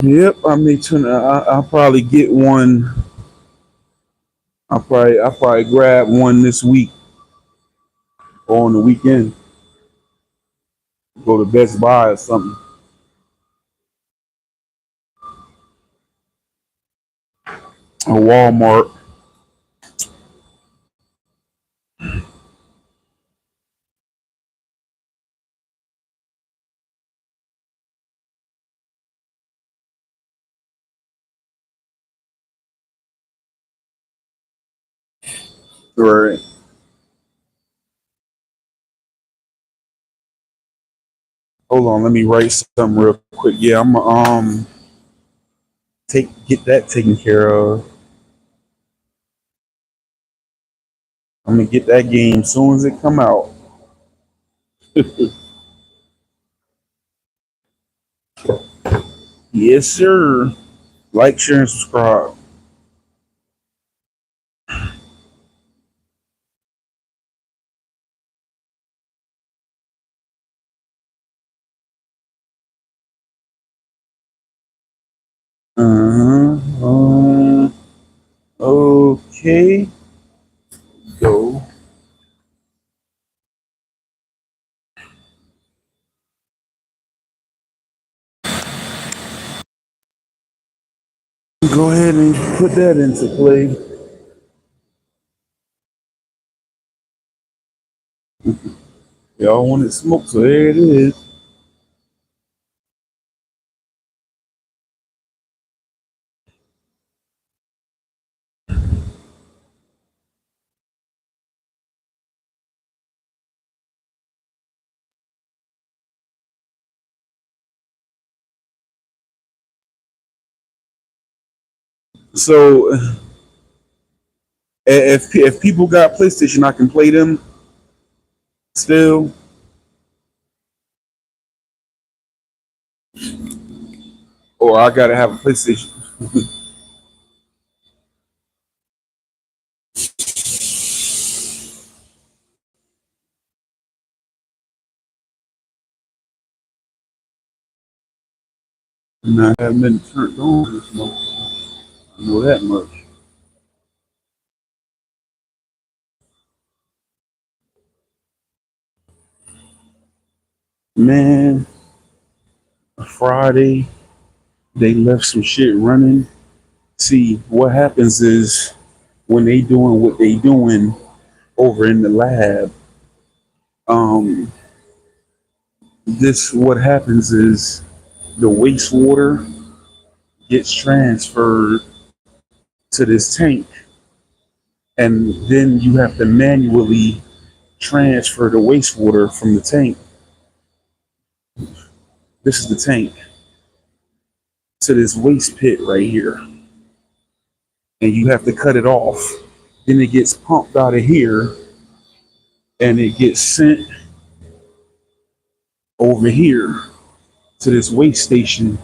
Yep, I may turn. I'll probably get one. I'll probably grab one this week or on the weekend. Go to Best Buy or something. Or Walmart. Right. Hold on, let me write something real quick. Yeah, I'm get that taken care of. I'm gonna get that game as soon as it come out. Yes, sir. Like, share, and subscribe. Uh-huh. Okay. Go. Go ahead and put that into play. Y'all wanted smoke, so there it is. So if people got PlayStation, I can play them still. Or I gotta have a PlayStation. And I haven't been turned on this month. I know that much. Man, Friday they left some shit running. See, what happens is when they doing what they doing over in the lab, um, this what happens is the wastewater gets transferred to this tank, and then you have to manually transfer the wastewater from the tank. This is the tank to this waste pit right here, and you have to cut it off. Then it gets pumped out of here, and it gets sent over here to this waste station.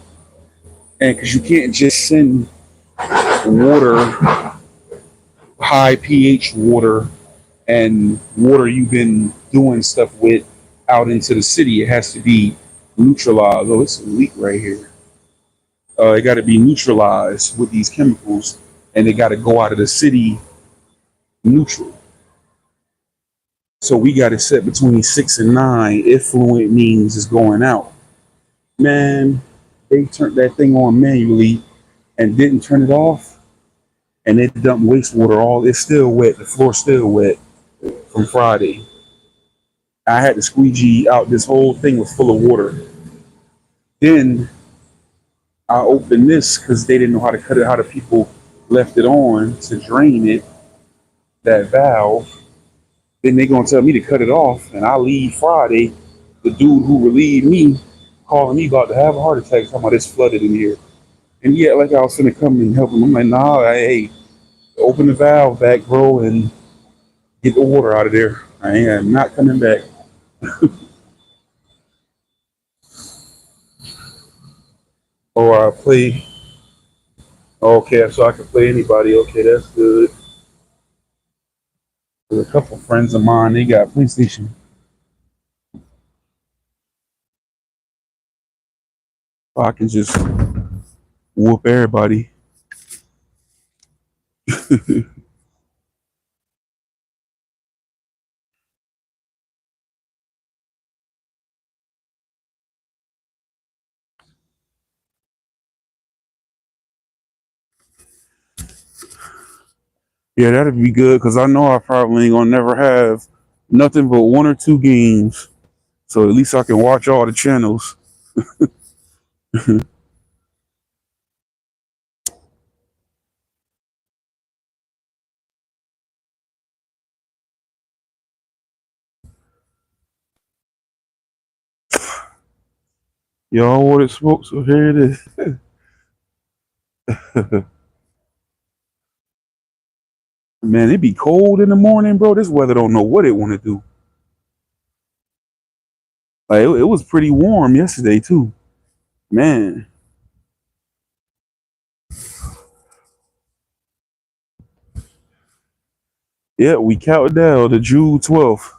And because you can't just send water, high pH water, and water you've been doing stuff with out into the city, it has to be neutralized. Oh, it's a leak right here. It got to be neutralized with these chemicals, and they got to go out of the city neutral. So we got it set between 6 and 9. Effluent means it's going out. Man, they turned that thing on manually and didn't turn it off, and it dumped wastewater. All it's still wet. The floor's still wet from Friday. I had to squeegee out. This whole thing was full of water. Then I opened this because they didn't know how to cut it. How the people left it on to drain it, that valve. Then they gonna tell me to cut it off, and I leave Friday. The dude who relieved me calling me about to have a heart attack, talking about it's flooded in here. And yeah, like I was gonna come and help him. I'm like, nah, hey, open the valve back, bro, and get the water out of there. I am not coming back. Or I play. Okay, so I can play anybody. Okay, that's good. There's a couple friends of mine. They got PlayStation. I can just whoop everybody. Yeah, that'd be good because I know I probably ain't gonna never have nothing but one or two games. So at least I can watch all the channels. Y'all ordered smoke, so here it is. Man, it be cold in the morning, bro. This weather don't know what it want to do. Like it was pretty warm yesterday too. Man, yeah, we counted down to June 12th.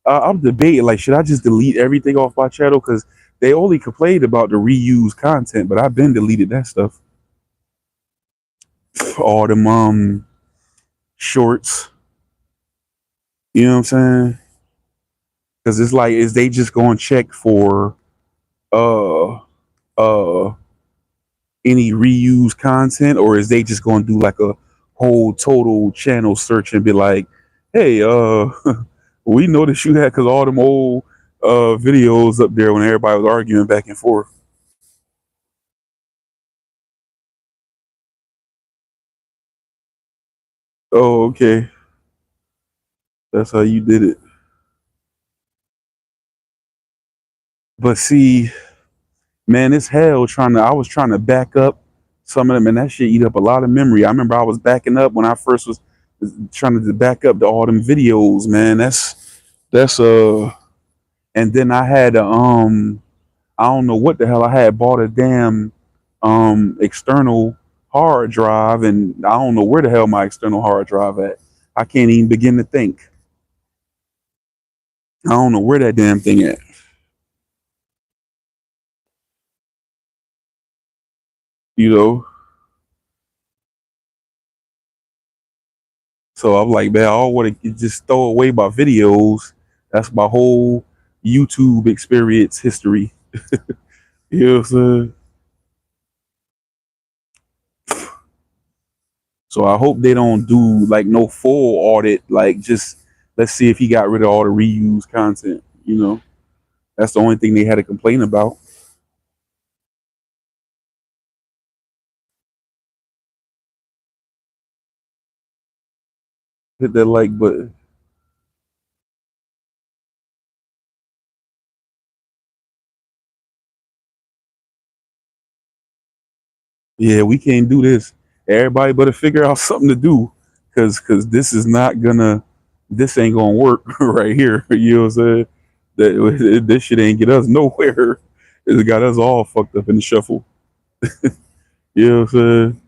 I'm debating like, should I just delete everything off my channel? Because they only complained about the reused content, but I've been deleted that stuff. All them shorts. You know what I'm saying? Because it's like, is they just going to check for uh uh any reused content, or is they just going to do like a whole total channel search and be like, hey, we noticed you had because all them old videos up there when everybody was arguing back and forth. Oh, okay, that's how you did it. But see, man, it's hell trying to. I was trying to back up some of them, and that shit eat up a lot of memory. I remember I was backing up when I first was trying to back up to all them videos, man. That's. And then I had I don't know what the hell I had bought a damn external hard drive, and I don't know where the hell my external hard drive at. I can't even begin to think. I don't know where that damn thing at. You know. So I'm like, man, I don't want to just throw away my videos. That's my whole YouTube experience history. You know what I'm saying? So I hope they don't do like no full audit. Like, just let's see if he got rid of all the reused content. You know, that's the only thing they had to complain about. Hit that like button. Yeah, we can't do this. Everybody better figure out something to do, cause this is not gonna, this ain't gonna work right here. You know what I'm saying? That this shit ain't get us nowhere. It's got us all fucked up in the shuffle. You know what I'm saying?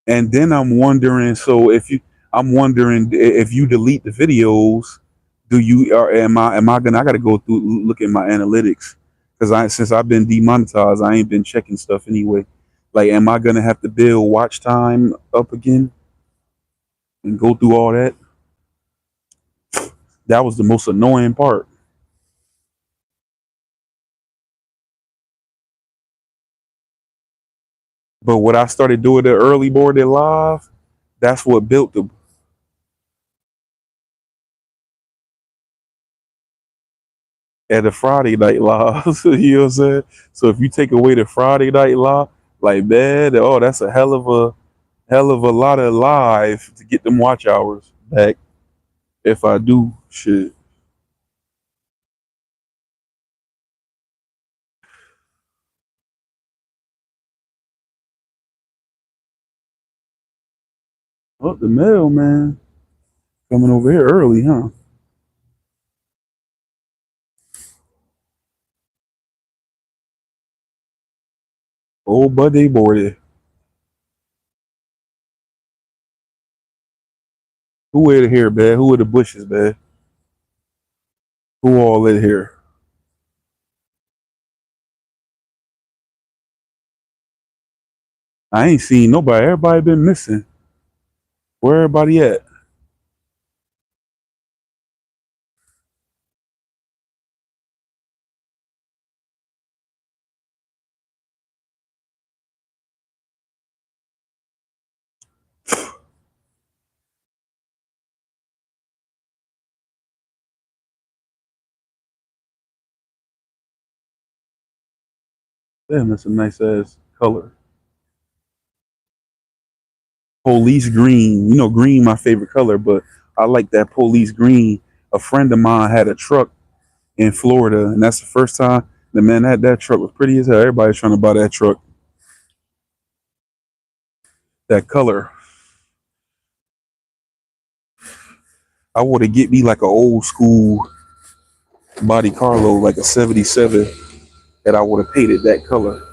And then I'm wondering, so if you, I'm wondering if you delete the videos, do you, or am I gonna, I gotta go through, look at my analytics, because I, since I've been demonetized, I ain't been checking stuff anyway. Like, am I gonna have to build watch time up again and go through all that? That was the most annoying part. But what I started doing the early morning live, that's what built the, at the Friday night live. You know what I'm saying? So if you take away the Friday night live, like, man, oh, that's a hell of a lot of live to get them watch hours back. If I do shit. Oh, the mail, man, coming over here early, huh? Oh, buddy, boy. Who in here, man? Who in the bushes, man? Who all in here? I ain't seen nobody. Everybody been missing. Where everybody at? Damn, that's a nice ass color. Police green. You know, green my favorite color, but I like that police green. A friend of mine had a truck in Florida, and that's the first time the man had that truck was pretty as hell. Everybody's trying to buy that truck. That color. I would have get me like a old school Body Carlo, like a '77, that I would have painted that color.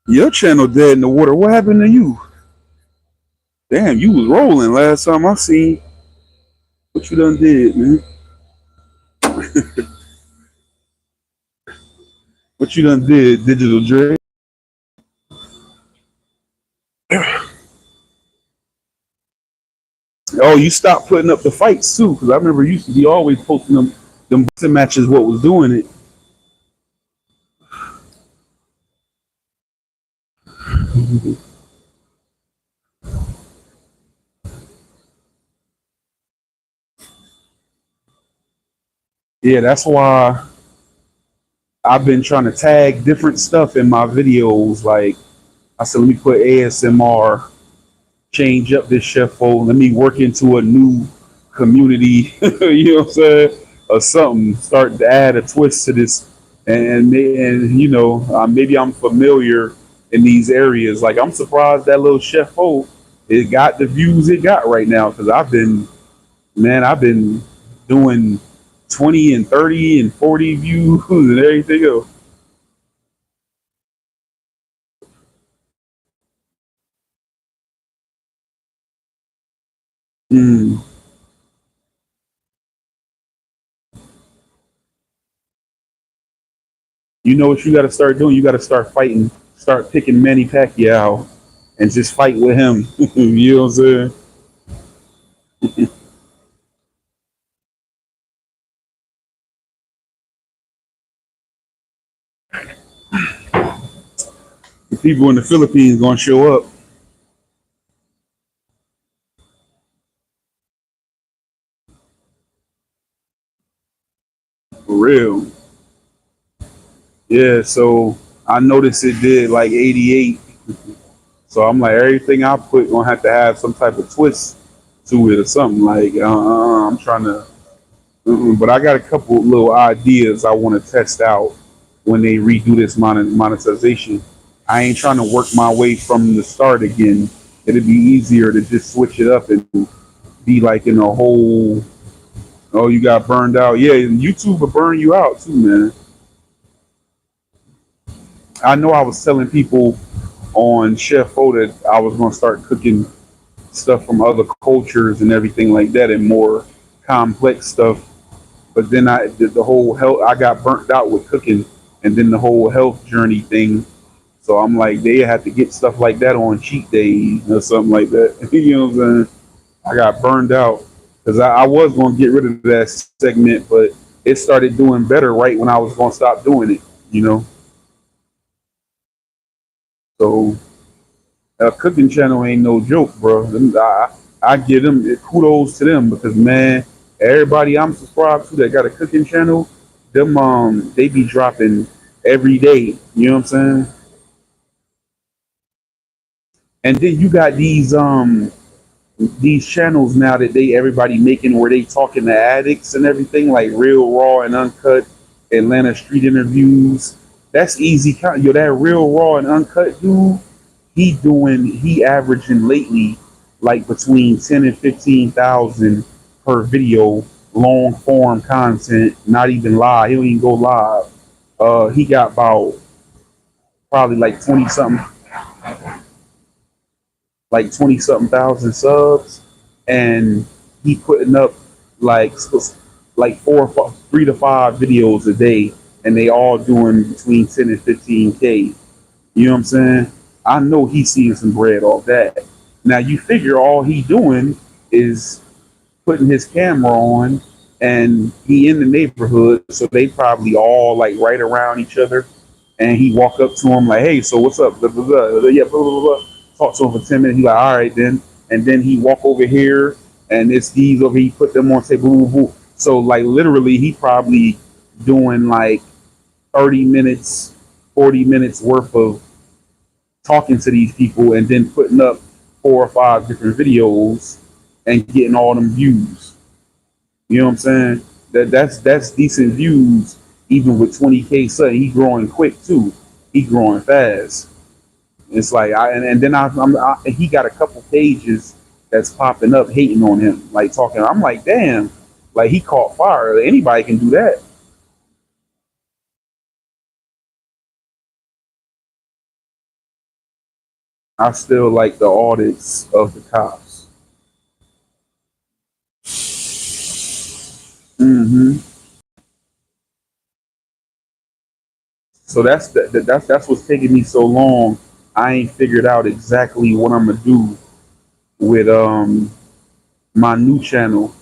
Your channel dead in the water. What happened to you? Damn, you was rolling last time I seen. What you done did, man? What you done did, Digital Dre? Oh, you stopped putting up the fights too, because I remember you used to be always posting them boxing matches. What was doing it? Yeah, that's why I've been trying to tag different stuff in my videos. Like I said, let me put ASMR, change up this chef fold. Let me work into a new community. You know what I'm saying? Or something. Start to add a twist to this, and you know, maybe I'm familiar in these areas. Like I'm surprised that little chef fold it got the views it got right now because I've been doing 20 and 30 and 40 views and everything else. Mm. You know what you got to start doing? You got to start fighting. Start picking Manny Pacquiao and just fight with him. You know what I'm saying? The people in the Philippines gonna show up for real. Yeah. So I noticed it did like 88. So I'm like everything I put gonna have to have some type of twist to it or something. Like I'm trying to. But I got a couple little ideas I want to test out when they redo this monetization. I ain't trying to work my way from the start again. It'd be easier to just switch it up and be like in a whole. Oh, you got burned out. Yeah, YouTube will burn you out too, man. I know I was telling people on Chef O that I was gonna start cooking stuff from other cultures and everything like that, and more complex stuff. But then I did the whole health. I got burnt out with cooking, and then the whole health journey thing. So I'm like, they had to get stuff like that on cheat days or something like that. You know what I'm saying? I got burned out because I was going to get rid of that segment, but it started doing better right when I was going to stop doing it. You know, so a cooking channel ain't no joke, bro. I give them kudos to them because man, everybody I'm subscribed to that got a cooking channel, them they be dropping every day. You know what I'm saying? And then you got these channels now that they everybody making where they talking to addicts and everything like real raw and uncut Atlanta street interviews. That's easy. Yo, that real raw and uncut dude, he averaging lately like between 10 and 15,000 per video long form content, not even live. He don't even go live. He got about probably like 20 something thousand subs, and he putting up like like 3 to 5 videos a day, and they all doing between 10 and 15K. You know what I'm saying? I know he's seeing some bread off that. Now you figure all he doing is putting his camera on, and he in the neighborhood, so they probably all like right around each other. And he walk up to him like, "Hey, so what's up?" Blah, blah, blah, yeah, blah, blah, blah. Talk to him for 10 minutes. He like, "All right then," and then he walk over here, and it's these over. He put them on, say, "Boo, boo, boo." So like literally, he probably doing like 30 minutes, 40 minutes worth of talking to these people, and then putting up 4 or 5 different videos and getting all them views. You know what I'm saying? That's decent views, even with 20K sudden. He growing quick too. He growing fast. It's like and then he got a couple pages that's popping up hating on him, like talking. I'm like, damn, like he caught fire. Anybody can do that. I still like the audits of the cops. hmm So that's what's taking me so long. I ain't figured out exactly what I'm gonna do with my new channel.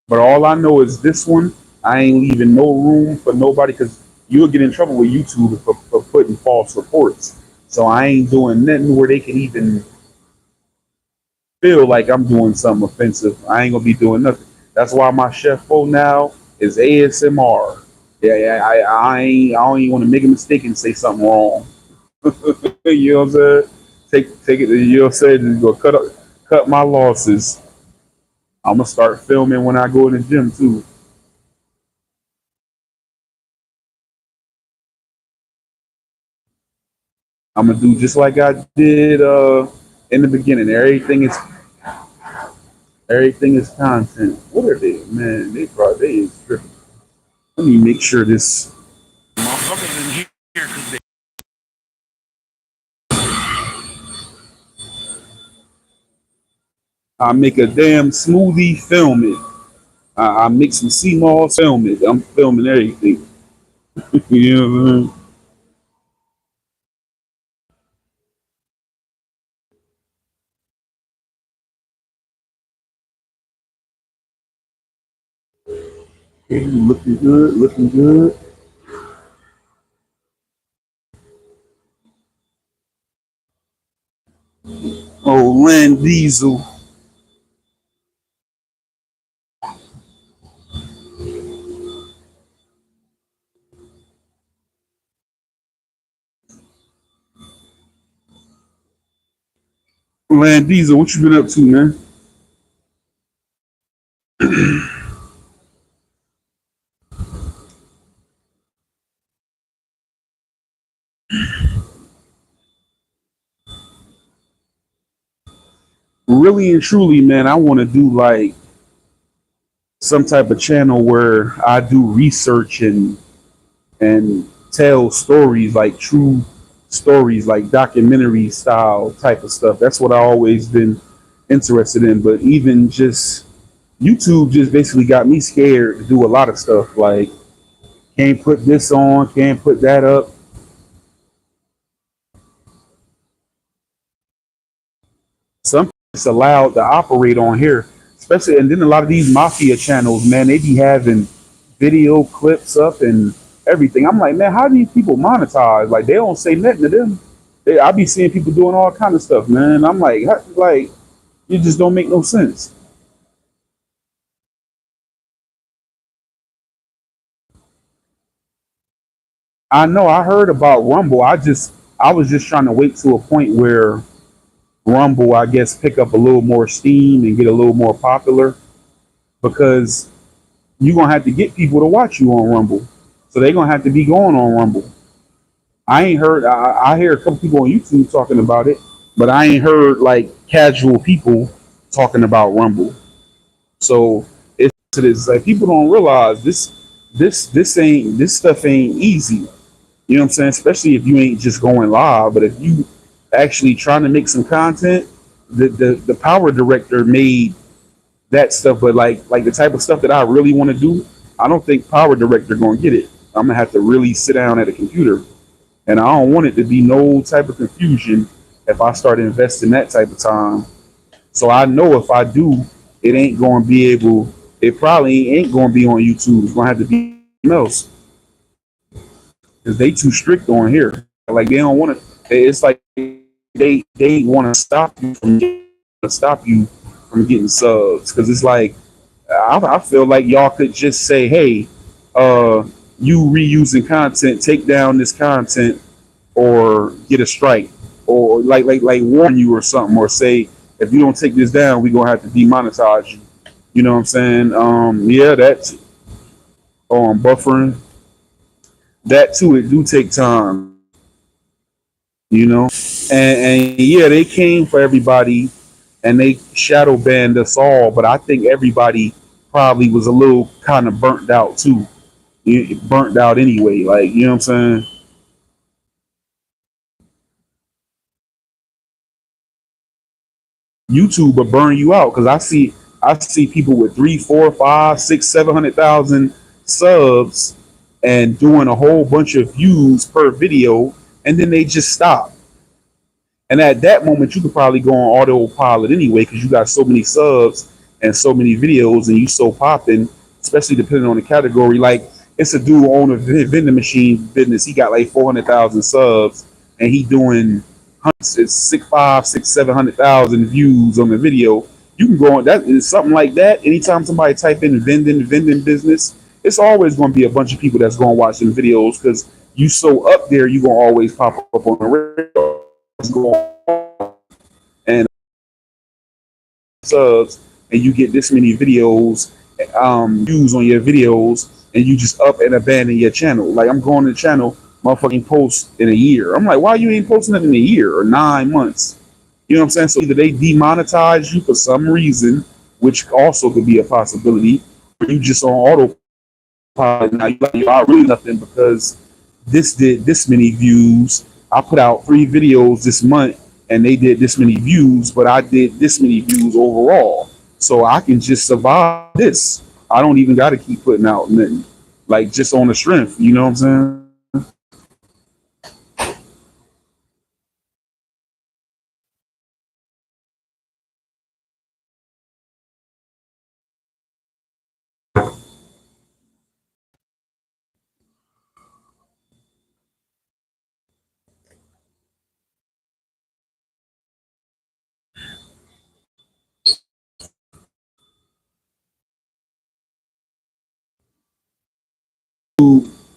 But all I know is this one, I ain't leaving no room for nobody, because you'll get in trouble with YouTube for putting false reports. So I ain't doing nothing where they can even feel like I'm doing something offensive. I ain't gonna be doing nothing. That's why my chef now is ASMR. Yeah, yeah. I don't even want to make a mistake and say something wrong. You know what I'm saying? Take it. You know what I'm saying? Just go cut my losses. I'm gonna start filming when I go in the gym too. I'm gonna do just like I did in the beginning. Everything is content. What are they, man? They is tripping. Let me make sure this motherfuckers in here. I make a damn smoothie, film it. I make some sea moss, film it. I'm filming everything. You know what I mean? Okay, looking good, looking good. Oh, Land Diesel. Land Diesel, what you been up to, man? Really and truly, man, I want to do like some type of channel where I do research and tell stories, like true stories, like documentary style type of stuff. That's what I always been interested in. But even just YouTube just basically got me scared to do a lot of stuff. Like can't put this on, can't put that up. Some it's allowed to operate on here, especially. And then a lot of these mafia channels, man, they be having video clips up and everything. I'm like, man, how do these people monetize? Like they don't say nothing to them. I be seeing people doing all kind of stuff, man. I'm like, like it just don't make no sense. I know I heard about Rumble. I was just trying to wait to a point where Rumble, I guess, pick up a little more steam and get a little more popular, because you're gonna have to get people to watch you on Rumble. So they're gonna have to be going on Rumble. I ain't heard. I hear a couple people on YouTube talking about it, but I ain't heard like casual people talking about Rumble. So it's like people don't realize this stuff ain't easy. You know what I'm saying? Especially if you ain't just going live, but if you actually trying to make some content, the power director made that stuff. But like the type of stuff that I really want to do, I don't think power director gonna get it. I'm gonna have to really sit down at a computer, and I don't want it to be no type of confusion if I start investing that type of time. So I know if I do, it ain't gonna be able. It probably ain't gonna be on YouTube. It's gonna have to be something else because they too strict on here. Like they don't want to. It's like they want to stop you from getting subs because it's like I feel like y'all could just say, hey, uh, you reusing content, take down this content or get a strike or like warn you or something or say if you don't take this down, we gonna have to demonetize you. You know what I'm saying? Yeah, that buffering that too. It do take time, you know, and yeah, they came for everybody and they shadow banned us all, but I think everybody probably was a little kind of burnt out too. Burnt out anyway, like you know what I'm saying? YouTube will burn you out because I see people with three, four, five, six, 700,000 subs and doing a whole bunch of views per video, and then they just stop. And at that moment, you could probably go on autopilot anyway because you got so many subs and so many videos, and you so popping, especially depending on the category. Like it's a dude on a vending machine business. He got like 400,000 subs, and he doing it's six, five, six, 700,000 views on the video. You can go on that is something like that. Anytime somebody type in vending business, it's always going to be a bunch of people that's going to watch them videos because you so up there, you gonna always pop up on the radio. And subs, and you get this many videos, views on your videos, and you just up and abandon your channel. Like I'm going to the channel, motherfucking post in a year. I'm like, why you ain't posting it in a year or 9 months? You know what I'm saying? So either they demonetize you for some reason, which also could be a possibility, or you just on autopilot. Now you are really nothing because this did this many views. I put out 3 videos this month and they did this many views, but I did this many views overall. So I can just survive this. I don't even got to keep putting out nothing. Like just on the strength, you know what I'm saying?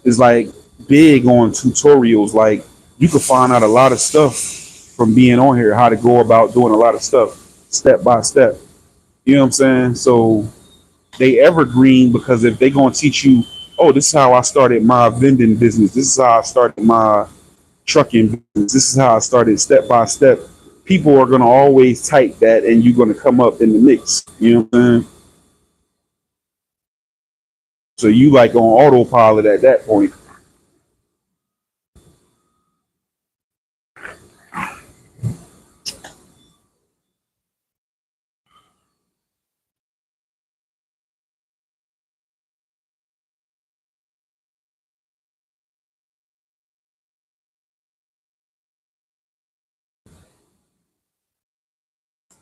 Is like big on tutorials. Like you can find out a lot of stuff from being on here, how to go about doing a lot of stuff step by step. You know what I'm saying? So they evergreen because if they gonna teach you, oh, this is how I started my vending business. This is how I started my trucking business. This is how I started step by step. People are gonna always type that, and you're gonna come up in the mix. You know what I'm saying? So you like on autopilot at that point.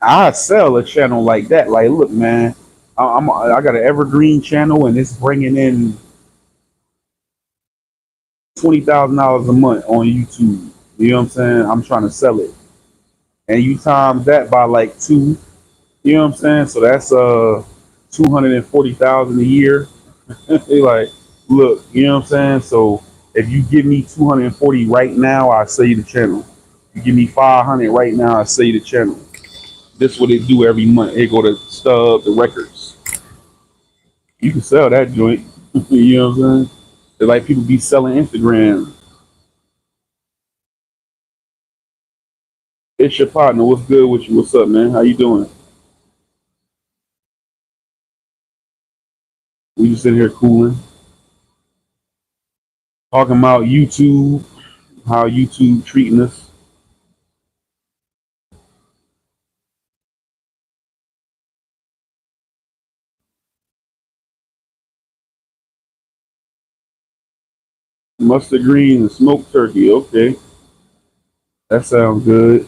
I sell a channel like that. Like, look, man, I got an evergreen channel, and it's bringing in $20,000 a month on YouTube. You know what I'm saying? I'm trying to sell it, and you times that by like two. You know what I'm saying? So that's 240,000 a year. They like, look, you know what I'm saying? So if you give me 240 right now, I sell you the channel. You give me 500 right now, I sell you the channel. This is what they do every month. They go to stub the records. You can sell that joint. You know what I'm saying? They like people be selling Instagram. It's your partner. What's good with you? What's up, man? How you doing? We just in here cooling, talking about YouTube, how YouTube treating us. Mustard green and smoked turkey. Okay, that sounds good.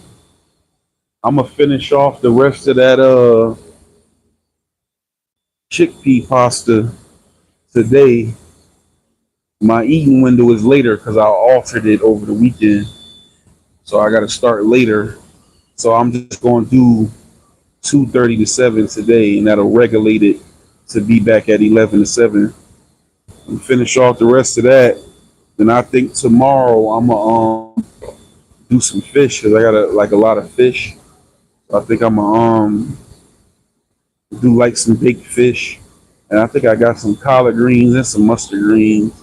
I'm gonna finish off the rest of that chickpea pasta today. My eating window is later because I altered it over the weekend, so I got to start later. So I'm just going to do 2:30 to 7 today, and that'll regulate it to be back at 11 to 7. And finish off the rest of that. Then I think tomorrow I'm gonna do some fish because I got like a lot of fish. So I think I'm gonna do like some baked fish, and I think I got some collard greens and some mustard greens.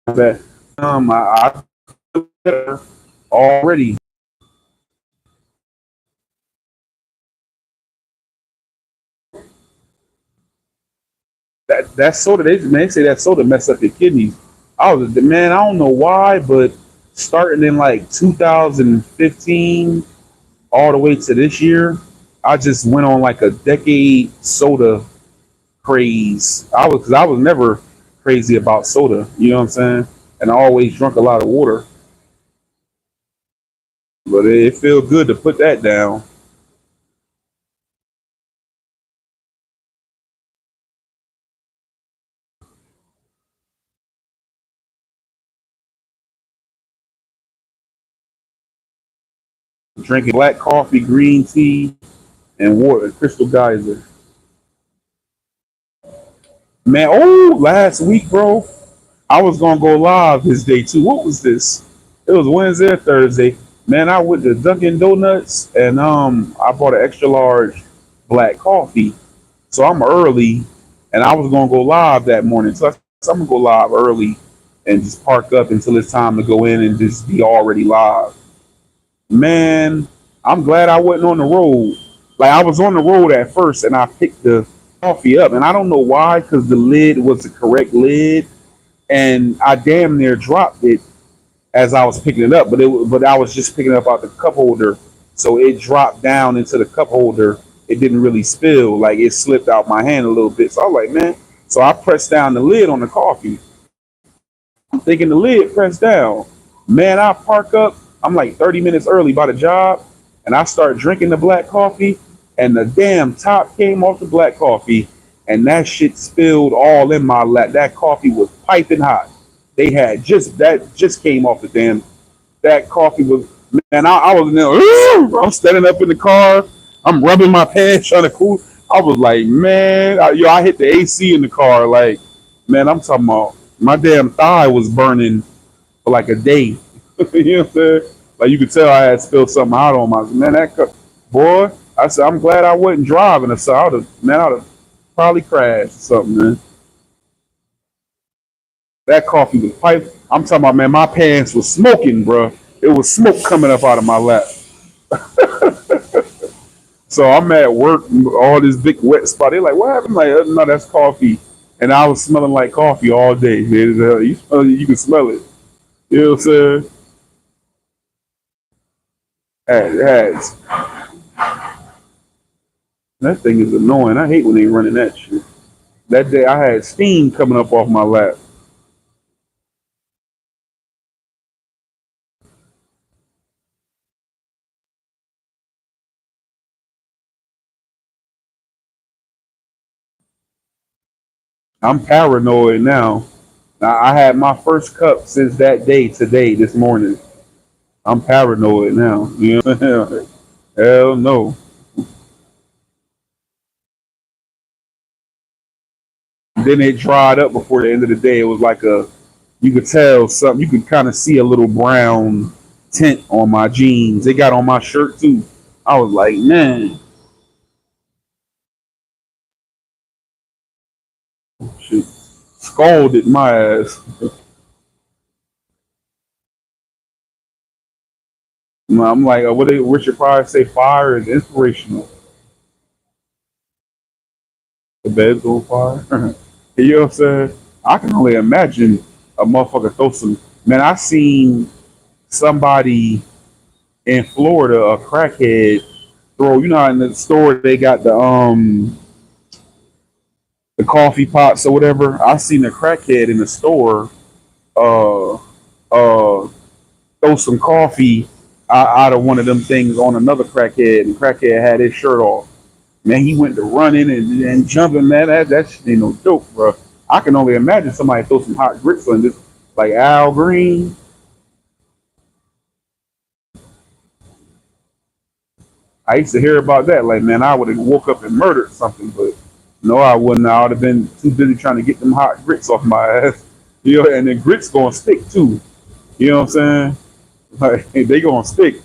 That I already that soda they say that soda mess up your kidneys. Man, I don't know why, but starting in like 2015 all the way to this year, I just went on like a decade soda craze. I was never crazy about soda, you know what I'm saying? And I always drunk a lot of water, but it feels good to put that down. Drinking black coffee, green tea, and water, Crystal Geyser. Man, oh, last week, bro, I was gonna go live this day too. What was this? It was Wednesday or Thursday. Man, I went to Dunkin' Donuts and I bought an extra large black coffee. So I'm early, and I was gonna go live that morning. So I'm gonna go live early and just park up until it's time to go in and just be already live. Man, I'm glad I wasn't on the road. Like I was on the road at first, and I picked the coffee up, and I don't know why, because the lid was the correct lid, and I damn near dropped it as I was picking it up, but I was just picking it up out the cup holder, so it dropped down into the cup holder. It didn't really spill, like it slipped out my hand a little bit. So I was like, man. So I pressed down the lid on the coffee. I'm thinking the lid pressed down. Man, I park up. I'm like 30 minutes early by the job, and I start drinking the black coffee, and the damn top came off the black coffee, and that shit spilled all in my lap. That coffee was piping hot. They had just came off the damn. That coffee was, man. I was in there. I'm standing up in the car. I'm rubbing my pants trying to cool. I was like, man, I hit the AC in the car. Like, man, I'm talking about my damn thigh was burning for like a day. You know what I'm saying? Like you could tell I had spilled something out on my man. Boy, I said I'm glad I wasn't driving. So I would have probably crashed or something, man. That coffee was pipe. I'm talking about, man, my pants was smoking, bro. It was smoke coming up out of my lap. So I'm at work, all this big wet spot. They're like, what happened? Like, no, that's coffee. And I was smelling like coffee all day. Man. You can smell it. You know what I'm saying? It that thing is annoying. I hate when they running that shit. That day I had steam coming up off my lap. I'm paranoid now. I had my first cup since that day today, this morning. I'm paranoid now. You know what I'm saying? Hell no. Then it dried up before the end of the day. It was like you could tell something. You could kind of see a little brown tint on my jeans. It got on my shirt too. I was like, man, shit, scalded my ass. I'm like, what they Richard Pryor say? Fire is inspirational. The bed's on fire. You know what I'm saying? I can only imagine a motherfucker throw some. Man, I seen somebody in Florida, a crackhead, throw. You know, how in the store they got the coffee pots or whatever. I seen a crackhead in the store uh throw some coffee out of one of them things on another crackhead, and crackhead had his shirt off. Man, he went to running and jumping. Man, that shit ain't no joke, bro. I can only imagine somebody throw some hot grits on this, like Al Green. I used to hear about that. Like, man, I would have woke up and murdered something, but no, I wouldn't. I would have been too busy trying to get them hot grits off my ass. You know, and the grits gonna stick too. You know what I'm saying? Like, they gonna stick.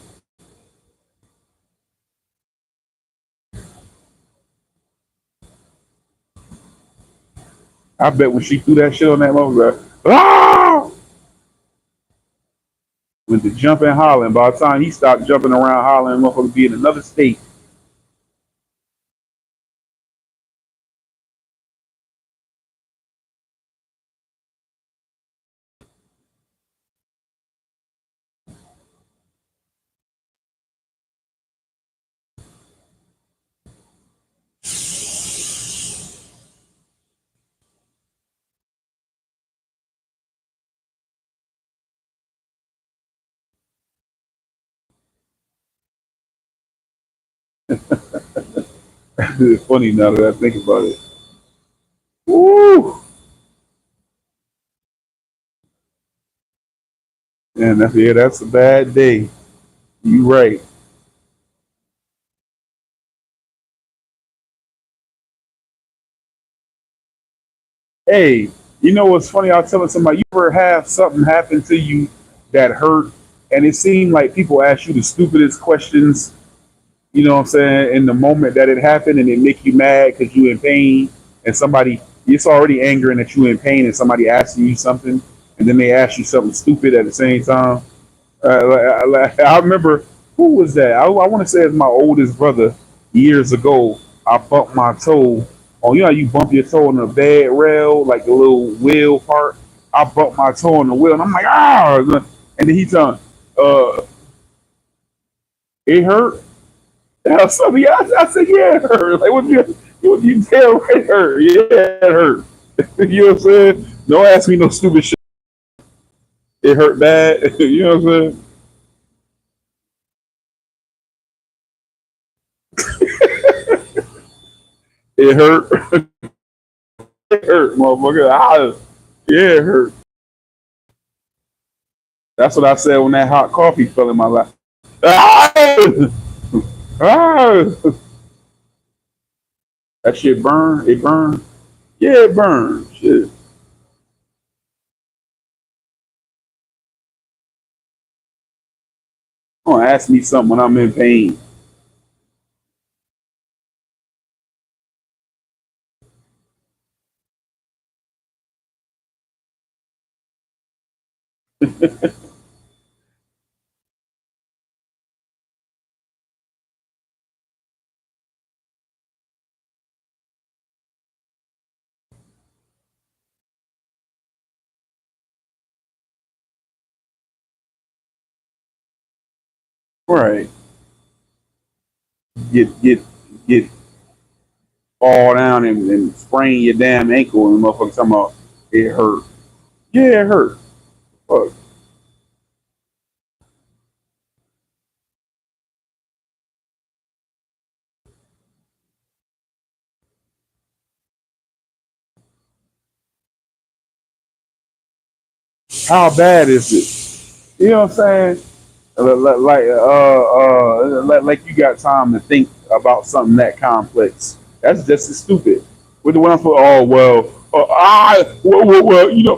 I bet when she threw that shit on that motherfucker, ah! Went to jumping hollering. By the time he stopped jumping around hollering, motherfucker be in another state. It's funny now that I think about it. Woo! And that's a bad day. You right. Hey, you know what's funny? I was telling somebody, you ever have something happen to you that hurt, and it seemed like people ask you the stupidest questions, you know what I'm saying, in the moment that it happened, and it make you mad because you in pain, and somebody, it's already angering that you in pain, and somebody asking you something, and then they ask you something stupid at the same time. I remember, who was that? I want to say it's my oldest brother. Years ago, I bumped my toe. Oh, you know, how you bump your toe on the bed rail, like the little wheel part. I bumped my toe on the wheel, and I'm like, ah! And then he told me, it hurt. And I was like, yeah, I said, yeah, it hurt. Like, what you tell it hurt? Yeah, it hurt. You know what I'm saying? Don't ask me no stupid shit. It hurt bad. You know what I'm saying? It hurt. It hurt, motherfucker. Yeah, it hurt. That's what I said when that hot coffee fell in my lap. Ah! Ah! That shit burn. It burn. Yeah, it burn. Shit. Don't ask me something when I'm in pain. Right. Get fall down and sprain your damn ankle and motherfucker talking about it hurt. Yeah, it hurt. Fuck. How bad is it? You know what I'm saying? Like you got time to think about something that complex. That's just as stupid. With the one for oh well, you know,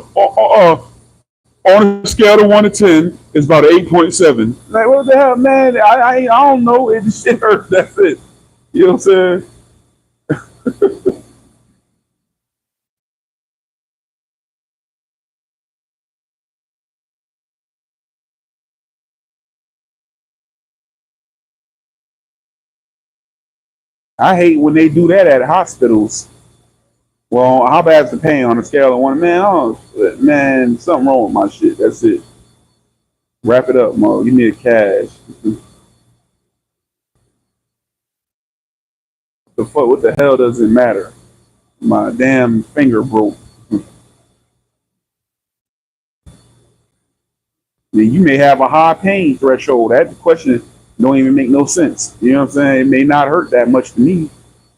on a scale of 1 to 10, it's about an 8.7. Like what the hell, man? I don't know. It shit hurts. That's it. You know what I'm saying? I hate when they do that at hospitals. Well, how bad's the pain on a scale of one? Man, man, something wrong with my shit. That's it. Wrap it up, Mo. You need cash. The fuck? What the hell does it matter? My damn finger broke. You may have a high pain threshold. That question don't even make no sense. You know what I'm saying? It may not hurt that much to me,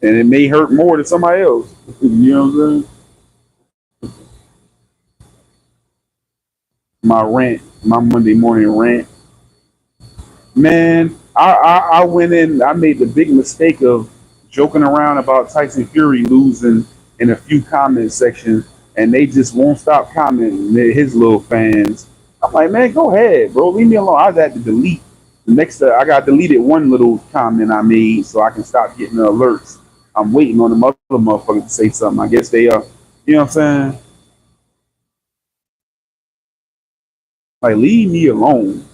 and it may hurt more to somebody else. You know what I'm saying? My rant, my Monday morning rant. Man, I went in. I made the big mistake of joking around about Tyson Fury losing in a few comment sections, and they just won't stop commenting. His little fans. I'm like, man, go ahead, bro. Leave me alone. I had to delete the next. I got deleted one little comment I made so I can stop getting the alerts. I'm waiting on the other motherfucker to say something. I guess they are. You know what I'm saying? Like, leave me alone.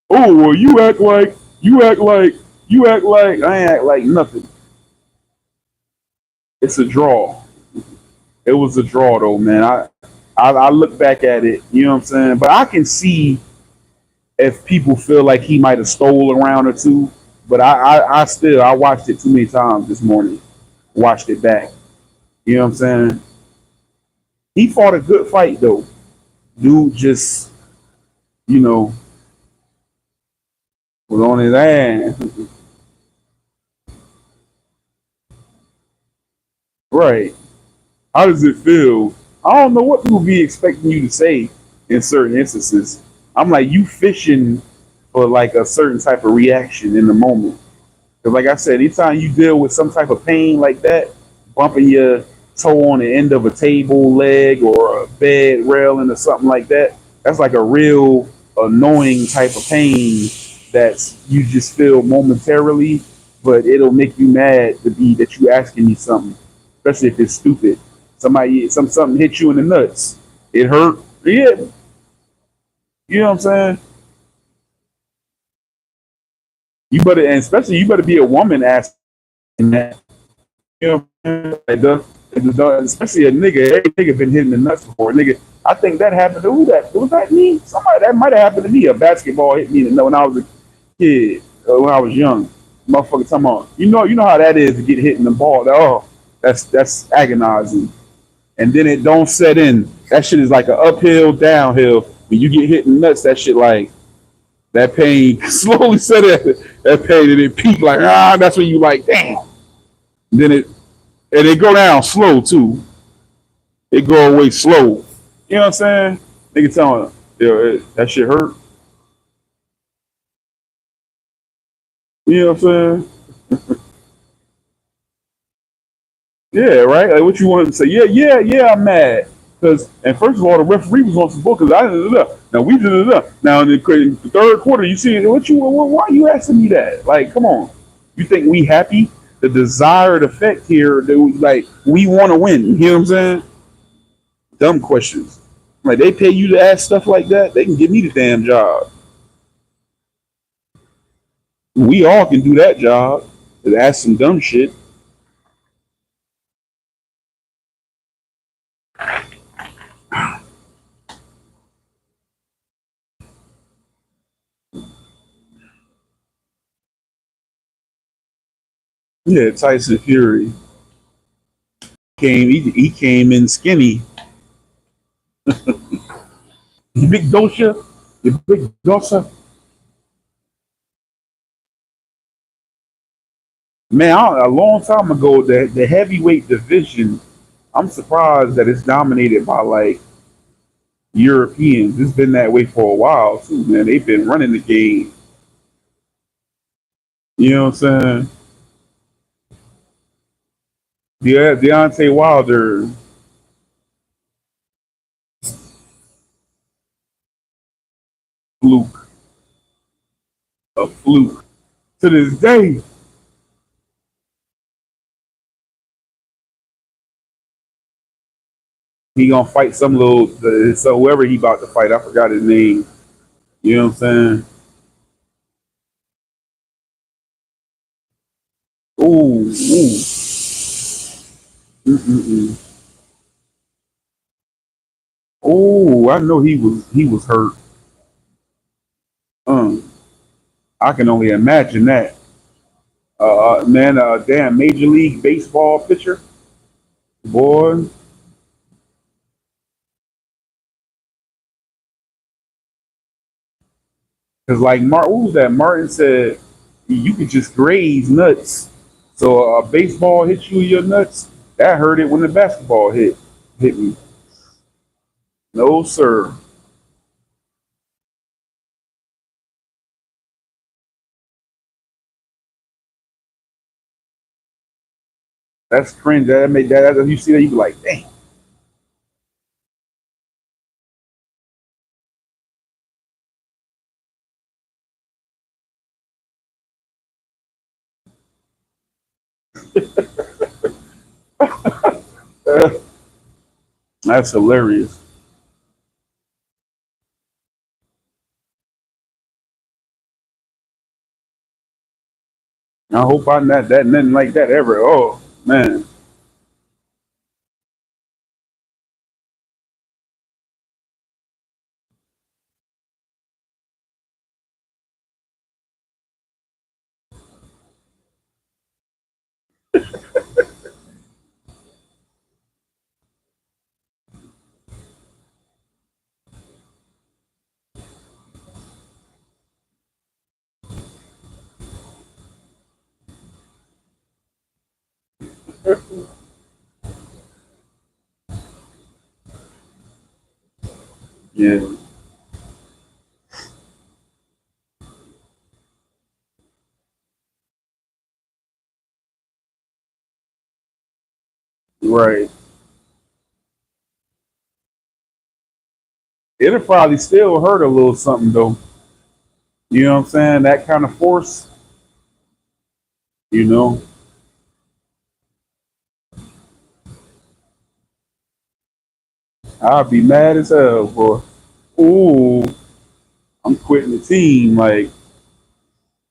Oh, well, you act like I ain't act like nothing. It's a draw. It was a draw though, man. I look back at it, you know what I'm saying? But I can see if people feel like he might have stole a round or two. But I still I watched it too many times this morning. Watched it back. You know what I'm saying? He fought a good fight though. Dude just, you know, was on his ass. Right. How does it feel? I don't know what people be expecting you to say in certain instances. I'm like, you fishing for like a certain type of reaction in the moment. Because, like I said, anytime you deal with some type of pain like that, bumping your toe on the end of a table leg or a bed railing or something like that, that's like a real annoying type of pain that's you just feel momentarily, but it'll make you mad to be that you asking me something, especially if it's stupid. Something hit you in the nuts. It hurt. Yeah, you know what I'm saying? You better, and especially you better be a woman asking that. You know what I'm saying? Like especially a nigga. Every nigga been hitting the nuts before. Nigga, I think that happened to who that? Was that me? Somebody that might have happened to me. A basketball hit me when I was a kid, when I was young. Motherfucker, talking about you know how that is to get hit in the ball. Oh, that's agonizing. And then it don't set in. That shit is like an uphill, downhill. When you get hit in the nuts, that shit like that pain slowly set in. That pain and it peak like that's when you like damn. Then it go down slow too. It go away slow. You know what I'm saying? Nigga tell me, that shit hurt. You know what I'm saying? Yeah, right. Like what you wanted to say? Yeah. I'm mad because and first of all, the referee was on some book because I did it up. Now we did it up. Now in the third quarter, you see what you? Why are you asking me that? Like, come on. You think we happy? The desired effect here, that we want to win. You know what I'm saying? Dumb questions. Like they pay you to ask stuff like that, they can give me the damn job. We all can do that job. To ask some dumb shit. Yeah, Tyson Fury he came in skinny. You big dosha, you big dosa. Man, a long time ago, the heavyweight division, I'm surprised that it's dominated by like Europeans. It's been that way for a while too, man. They've been running the game. You know what I'm saying? Yeah, Deontay Wilder, fluke, a fluke. To this day, he gonna fight some little so whoever he about to fight. I forgot his name. You know what I'm saying? ooh. Mm-mm-mm. Oh, I know he was hurt. Um, I can only imagine that. Man, damn, Major League Baseball pitcher, boy. Because like Martin, what was that? Martin said you could just graze nuts. So a baseball hit you in your nuts. That hurt it when the basketball hit me. No sir, that's cringe. That made that. You see that you be like, damn. That's hilarious. I hope I'm not that nothing like that ever. Oh man, yeah, right. It'll probably still hurt a little something though. You know what I'm saying? That kind of force, you know, I'd be mad as hell, boy. Ooh, I'm quitting the team. Like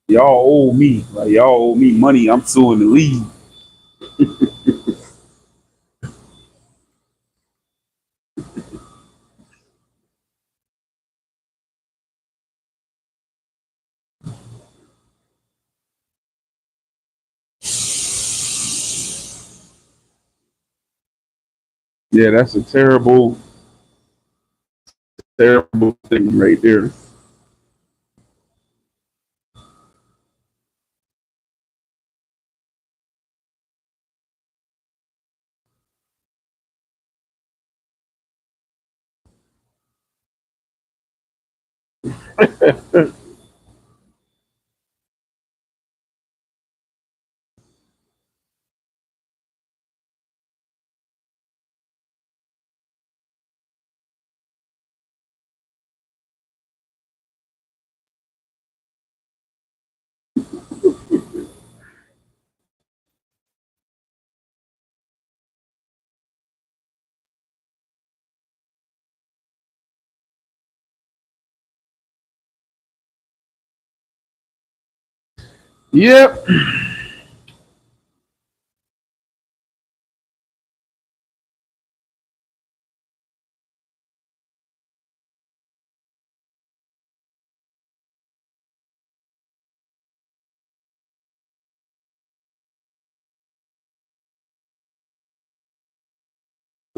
y'all owe me. Like y'all owe me money. I'm suing the league. Yeah, that's a terrible, terrible thing right there. Yep.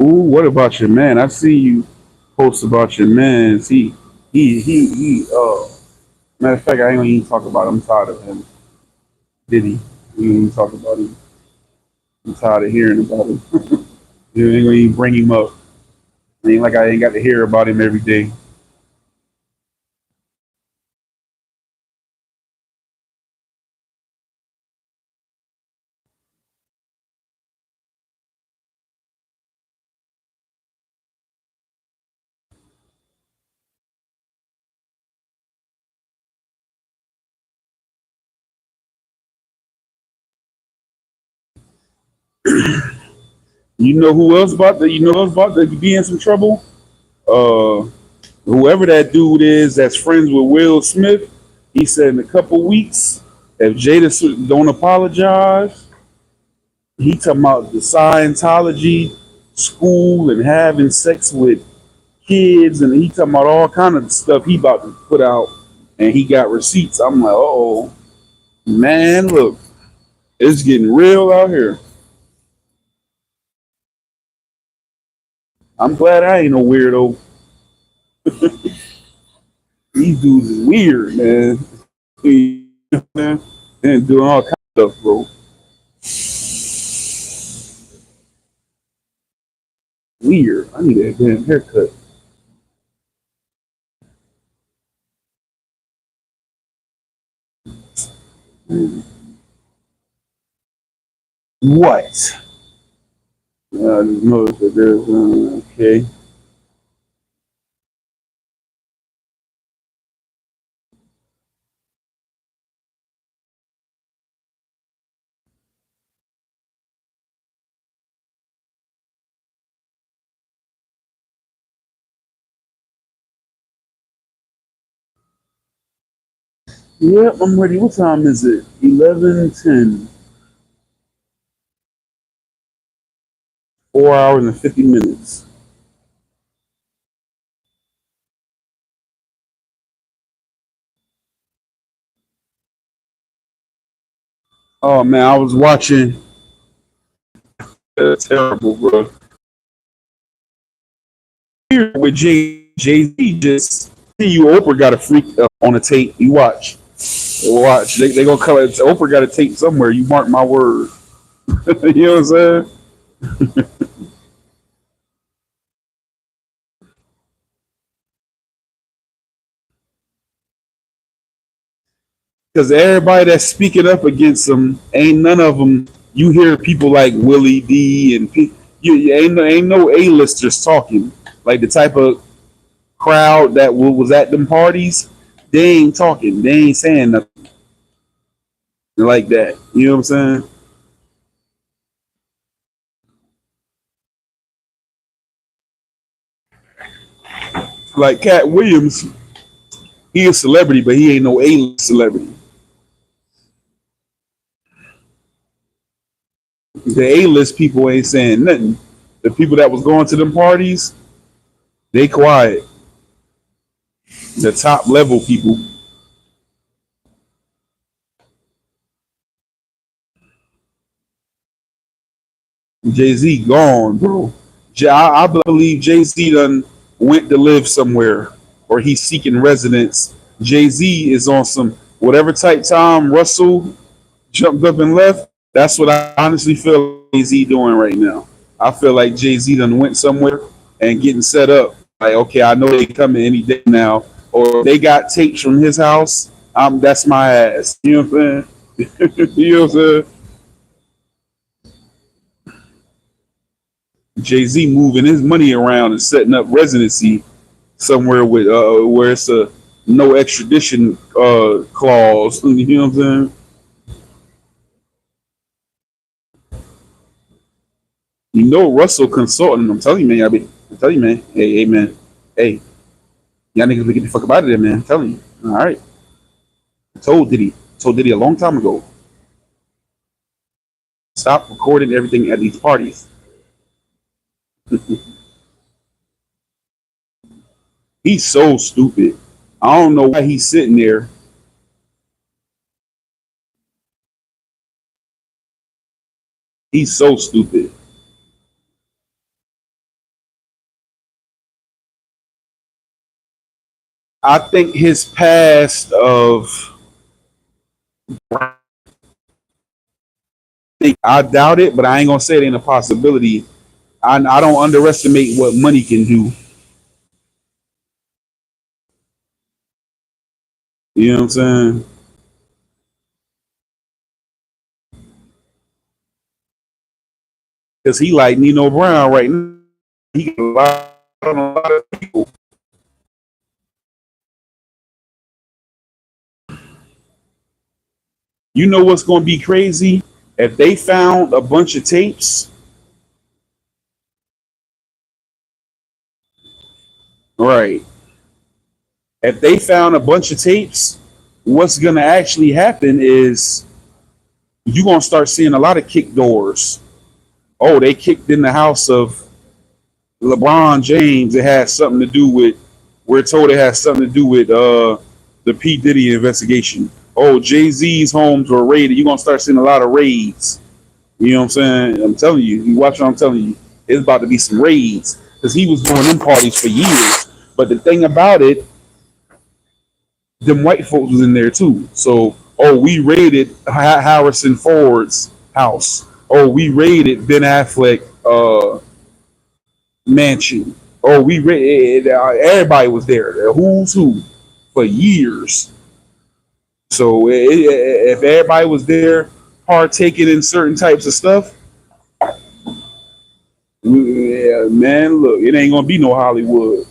Ooh, what about your man? I see you post about your man. He. Matter of fact, I ain't gonna even talk about him. I'm tired of him. Did he? We ain't even talk about him. I'm tired of hearing about him. You ain't gonna even bring him up. Ain't like I ain't got to hear about him every day. You know who else about to be in some trouble? Uh, Whoever that dude is that's friends with Will Smith. He said in a couple weeks, if Jada don't apologize, He talking about the Scientology school and having sex with kids, and he talking about all kind of stuff he about to put out, and he got receipts. I'm like, oh man, look, it's getting real out here. I'm glad I ain't no weirdo. These dudes is weird, man. You know, man, and doing all kind of stuff, bro. Weird. I need a damn haircut. What? No, there's okay. Yep, I'm ready. What time is it? 11:10. 4 hours and 50 minutes. Oh man, I was watching. Terrible, bro. Here with Jay Z, just see you. Oprah got a freak on a tape. You watch. Watch. They gonna call it. Oprah got a tape somewhere. You mark my word. You know what I'm saying? Because everybody that's speaking up against them, ain't none of them. You hear people like Willie D and you ain't no A-listers talking. Like the type of crowd that was at them parties, they ain't talking. They ain't saying nothing like that. You know what I'm saying? Like Cat Williams, he a celebrity, but he ain't no A-list celebrity. The A-list people ain't saying nothing. The people that was going to them parties, they quiet. The top level people. Jay Z gone, bro. I believe Jay Z done went to live somewhere, or he's seeking residence. Jay Z is on some whatever type time Russell jumped up and left. That's what I honestly feel Jay Z doing right now. I feel like Jay Z done went somewhere and getting set up. Like, okay, I know they coming any day now, or they got tapes from his house. That's my ass. You know what I'm saying? You know what I'm saying? Jay Z moving his money around and setting up residency somewhere with where it's a no extradition clause. You know what I'm saying? You know Russell consulting. I'm telling you, man. I'm telling you, man. Hey, man. Hey, y'all niggas better get the fuck up out of there, man. I'm telling you. All right. I told Diddy. Told Diddy a long time ago. Stop recording everything at these parties. He's so stupid. I don't know why he's sitting there. He's so stupid. I think his past of I doubt it, but I ain't gonna say it ain't a possibility. I don't underestimate what money can do. You know what I'm saying? Because he like Nino Brown right now. He got a lot of people. You know what's gonna be crazy? If they found a bunch of tapes, right? If they found a bunch of tapes, what's gonna actually happen is you're gonna start seeing a lot of kick doors. Oh, they kicked in the house of LeBron James. It had something to do with. We're told it has something to do with the P Diddy investigation. Oh, Jay Z's homes were raided. You're gonna start seeing a lot of raids. You know what I'm saying? I'm telling you. You watch what I'm telling you. It's about to be some raids because he was doing them parties for years. But the thing about it, them white folks was in there too. So, oh, we raided Harrison Ford's house. Oh, we raided Ben Affleck mansion. Oh, we raided. Everybody was there. The who's who for years. So if everybody was there partaking in certain types of stuff, yeah, man, look, it ain't gonna be no Hollywood.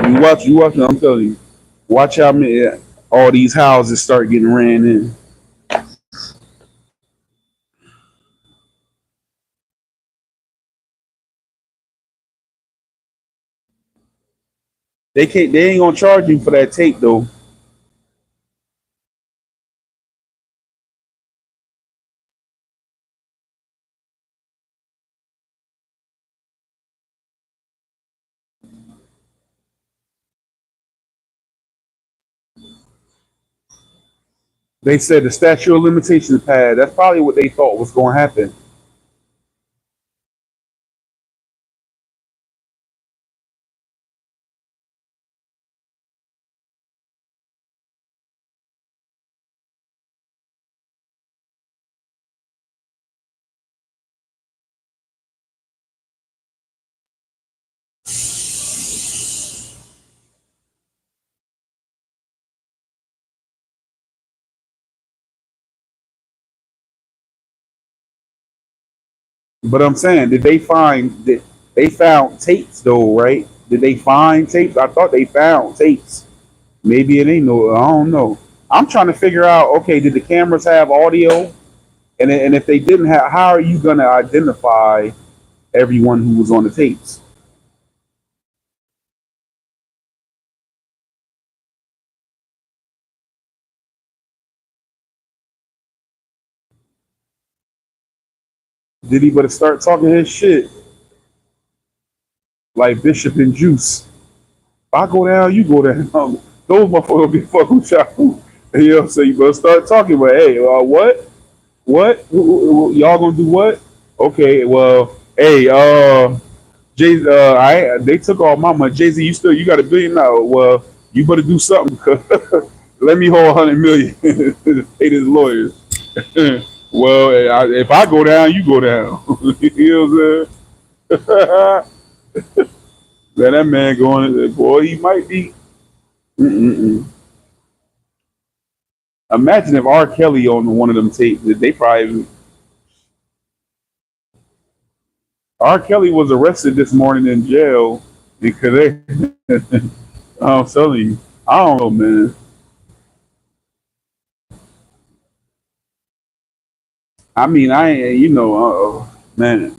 You watch. I'm telling you, watch how many all these houses start getting ran in. They can't. They ain't gonna charge you for that tape though. They said the statute of limitations passed. That's probably what they thought was going to happen. But I'm saying, did they find that they found tapes though? Right? Did they find tapes? I thought they found tapes. Maybe it ain't no. I don't know. I'm trying to figure out. Okay, did the cameras have audio? And if they didn't have, how are you gonna identify everyone who was on the tapes? Did he better start talking his shit like Bishop and Juice? If I go down, you go down. Those motherfuckers be fucking with y'all. You know what I'm saying? You better start talking. But hey, what? What? Y'all gonna do what? Okay, well, hey, Jay, I they took all my money. Jay Z, you got $1 billion now. Well, you better do something. 'Cause let me hold 100 million to pay his lawyers. Well, if I go down, you go down. You know what I'm saying? Let that man go on. Boy, he might be. Mm-mm-mm. Imagine if R. Kelly on one of them tapes. They probably R. Kelly was arrested this morning in jail because I'm telling you, I don't know, man. I mean, I ain't, man,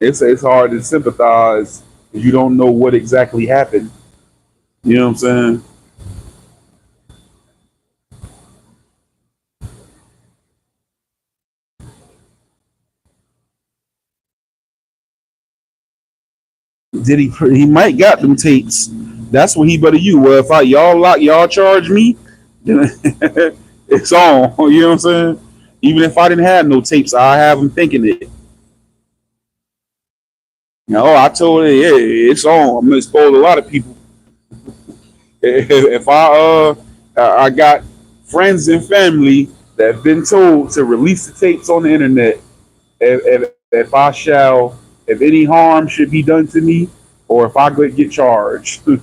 it's hard to sympathize if you don't know what exactly happened. You know what I'm saying? Did he? He might got them tapes. That's what he better use. Well, if y'all charge me, then it's on. You know what I'm saying? Even if I didn't have no tapes, I have them thinking it. No, I told her, yeah, it's on. I'm gonna expose a lot of people. If I got friends and family that have been told to release the tapes on the internet, if I shall, if any harm should be done to me, or if I could get charged, you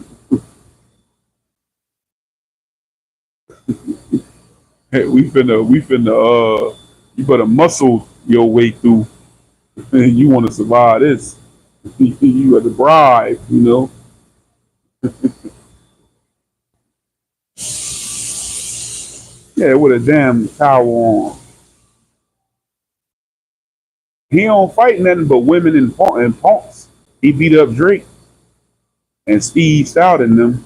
better muscle your way through. You want to survive this? You got to bribe, you know. Yeah, with a damn towel on. He don't fight nothing but women and punks. He beat up Drake and Steve Stout and them.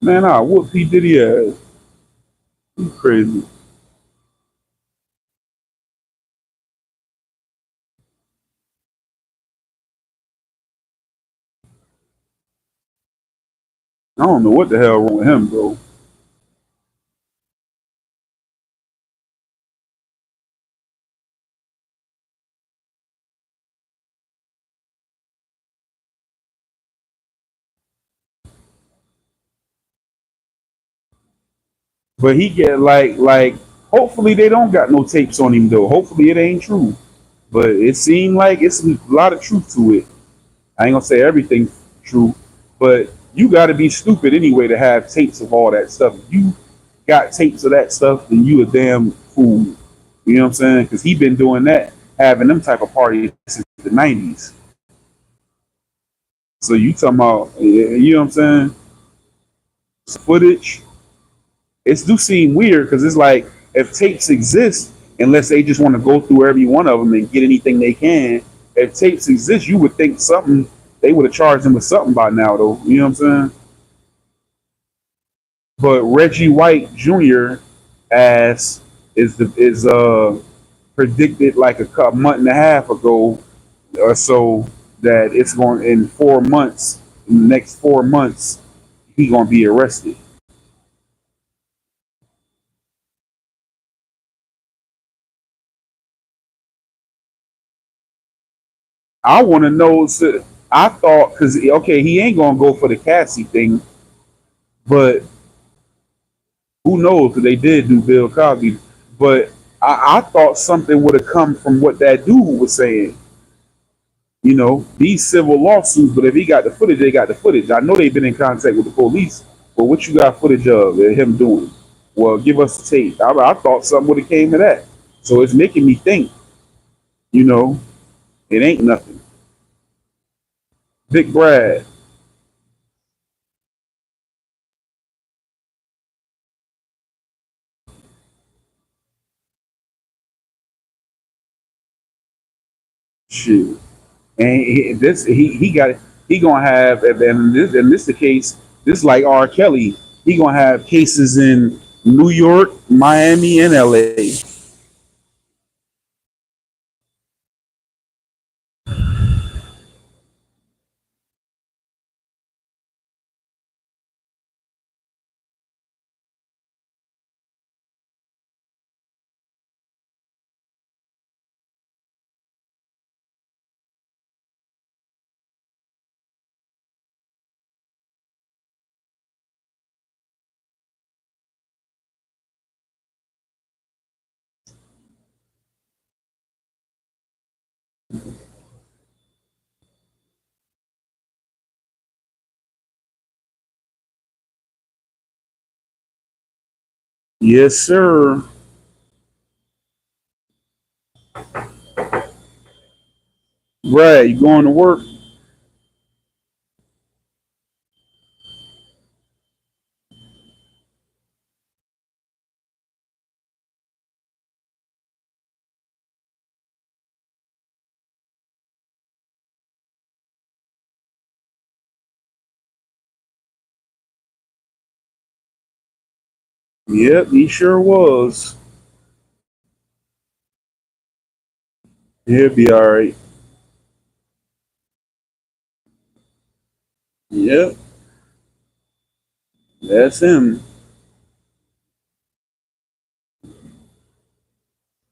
Man, I whoop P Diddy ass. He's crazy. I don't know what the hell wrong with him, bro. But he get like. Hopefully they don't got no tapes on him though. Hopefully it ain't true. But it seemed like it's a lot of truth to it. I ain't gonna say everything true, but you got to be stupid anyway to have tapes of all that stuff. If you got tapes of that stuff, then you a damn fool. You know what I'm saying? Because he been doing that, having them type of parties since the '90s. So you talking about, you know what I'm saying? Footage. It do seem weird because it's like if tapes exist, unless they just want to go through every one of them and get anything they can. If tapes exist, you would think something they would have charged him with something by now, though. You know what I'm saying? But Reggie White Jr. as is predicted like a month and a half ago or so that it's going in 4 months. In the next 4 months, he gonna be arrested. I want to know. I thought because okay, he ain't gonna go for the Cassie thing, but who knows? Because they did do Bill Cosby, but I thought something would have come from what that dude was saying. You know, these civil lawsuits, but if he got the footage, they got the footage. I know they've been in contact with the police, but what you got footage of him doing? Well, give us the tape. I thought something would have came to that. So it's making me think, you know, it ain't nothing. Big Brad, shit. And he got he gonna have and this the case. This like R. Kelly. He gonna have cases in New York, Miami, and L.A. Yes, sir. Brad, you going to work? Yep, he sure was. He'll be all right. Yep, that's him.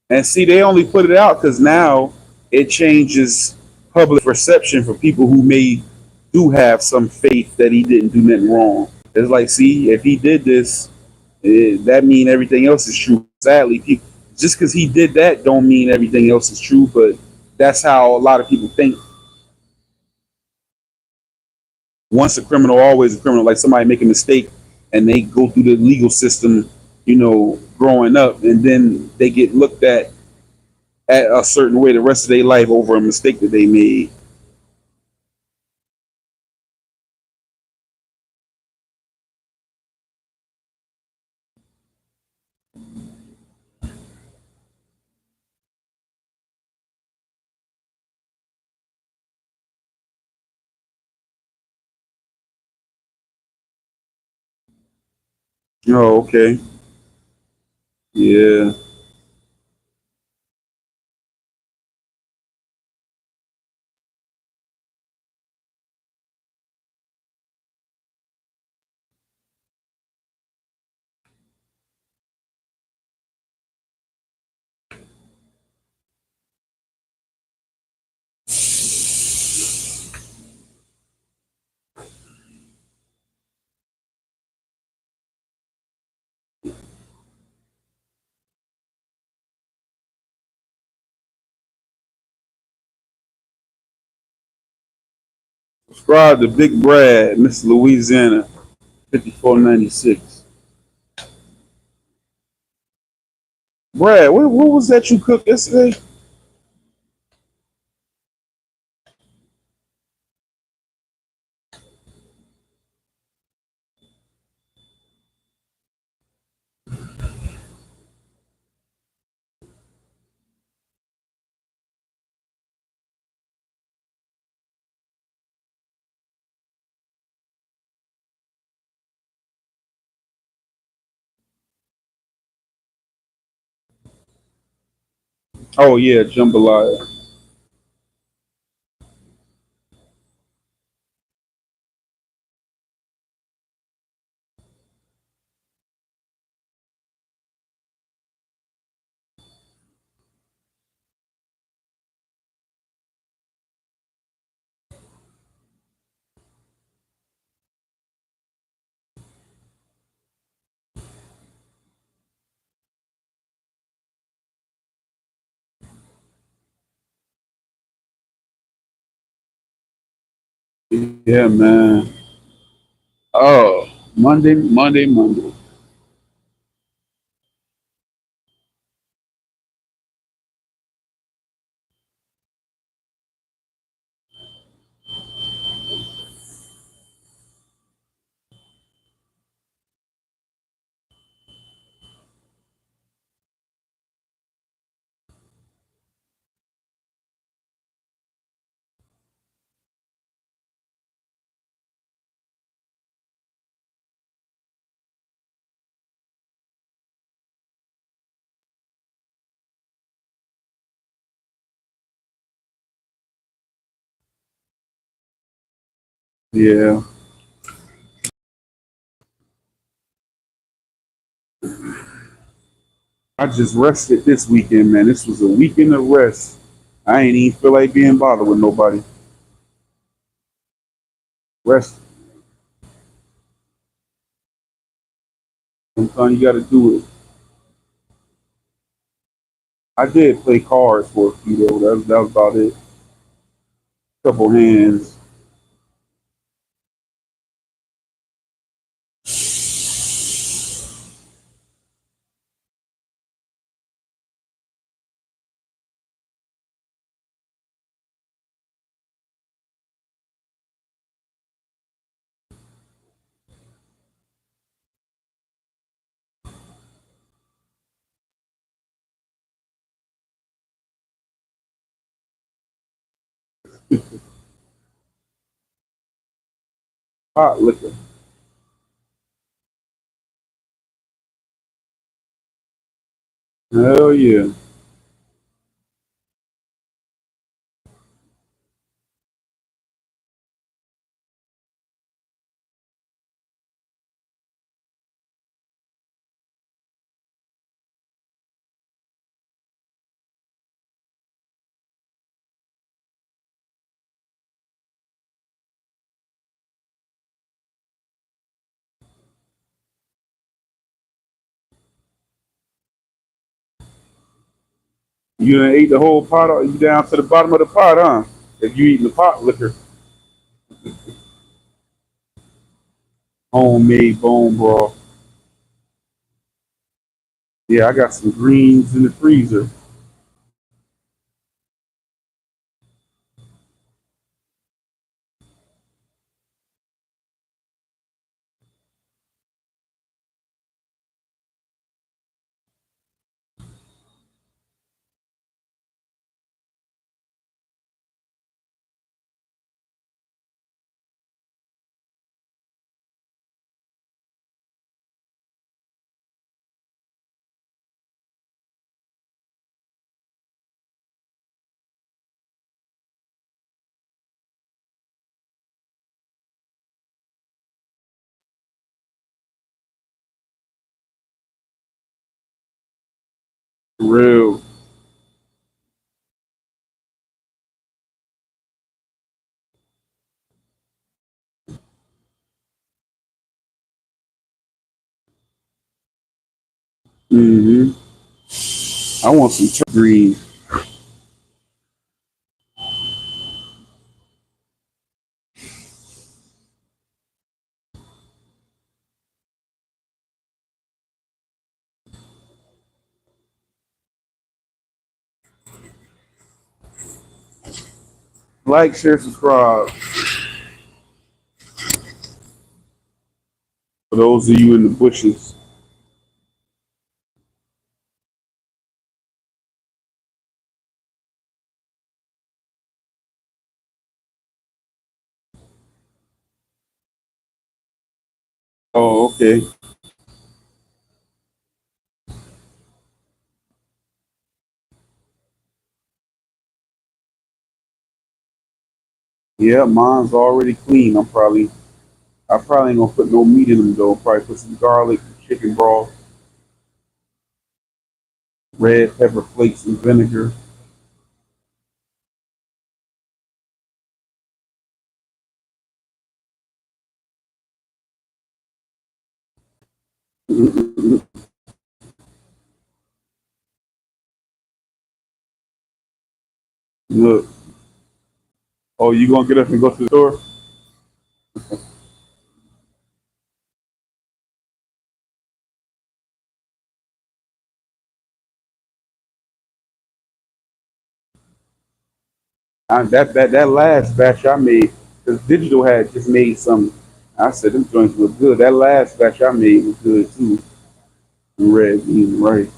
And see, they only put it out because now it changes public perception for people who may do have some faith that he didn't do nothing wrong. It's like, see, if he did this, that mean everything else is true. Sadly, people, just because he did that, don't mean everything else is true. But that's how a lot of people think. Once a criminal, always a criminal. Like somebody make a mistake and they go through the legal system, you know, growing up, and then they get looked at a certain way the rest of their life over a mistake that they made. Oh, okay. Yeah. Subscribe to Big Brad, Miss Louisiana, 5496. Brad, what was that you cooked yesterday? Oh yeah, jambalaya. Yeah, man. Oh, Monday. Yeah. I just rested this weekend, man. This was a weekend of rest. I ain't even feel like being bothered with nobody. Rest. Sometimes you got to do it. I did play cards for a few though. That was about it. Couple hands. Hot liquor. Hell yeah. You done ate the whole pot. You down to the bottom of the pot, huh? If you eating the pot liquor, homemade bone broth. Yeah, I got some greens in the freezer. Real. Hmm. I want some green. Like, share, subscribe. For those of you in the bushes. Oh, okay. Yeah, mine's already clean. I probably ain't gonna put no meat in them though. Probably put some garlic, chicken broth, red pepper flakes, and vinegar. Look, oh, you gonna get up and go to the store? That last batch I made, because Digital had just made some. I said them joints look good. That last batch I made was good too. Red bean, right?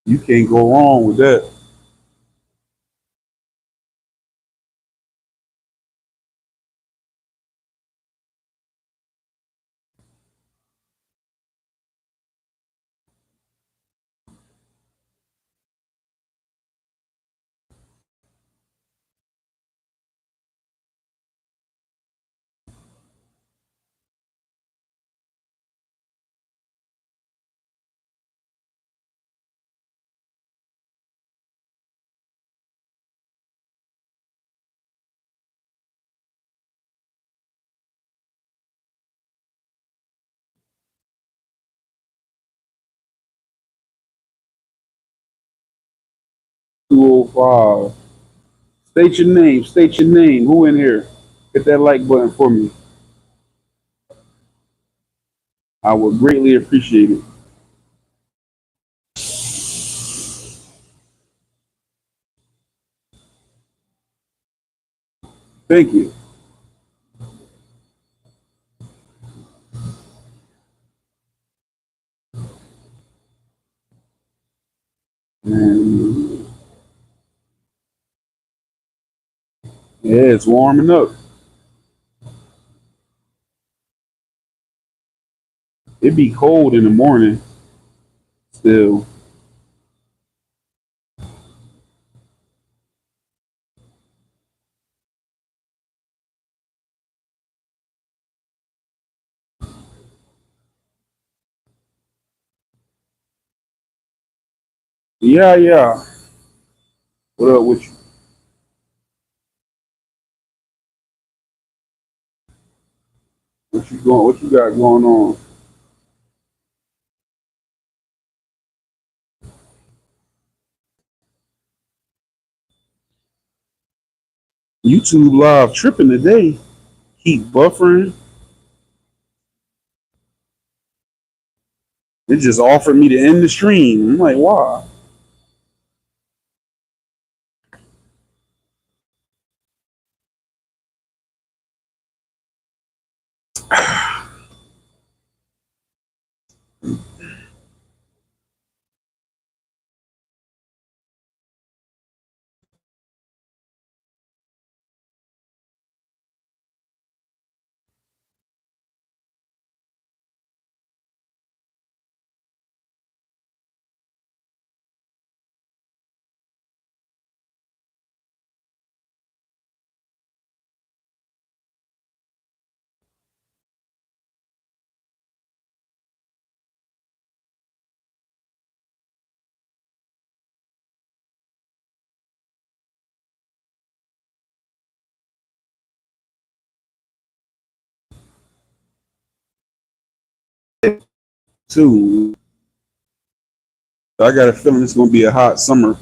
You can't go wrong with that. Two oh five. State your name. State your name. Who in here? Hit that like button for me. I would greatly appreciate it. Thank you. And yeah, it's warming up. It be cold in the morning still. Yeah, yeah. What up with you? What you got going on? YouTube live tripping today. Keep buffering. It just offered me to end the stream. I'm like, why? Two, I got a feeling it's gonna be a hot summer.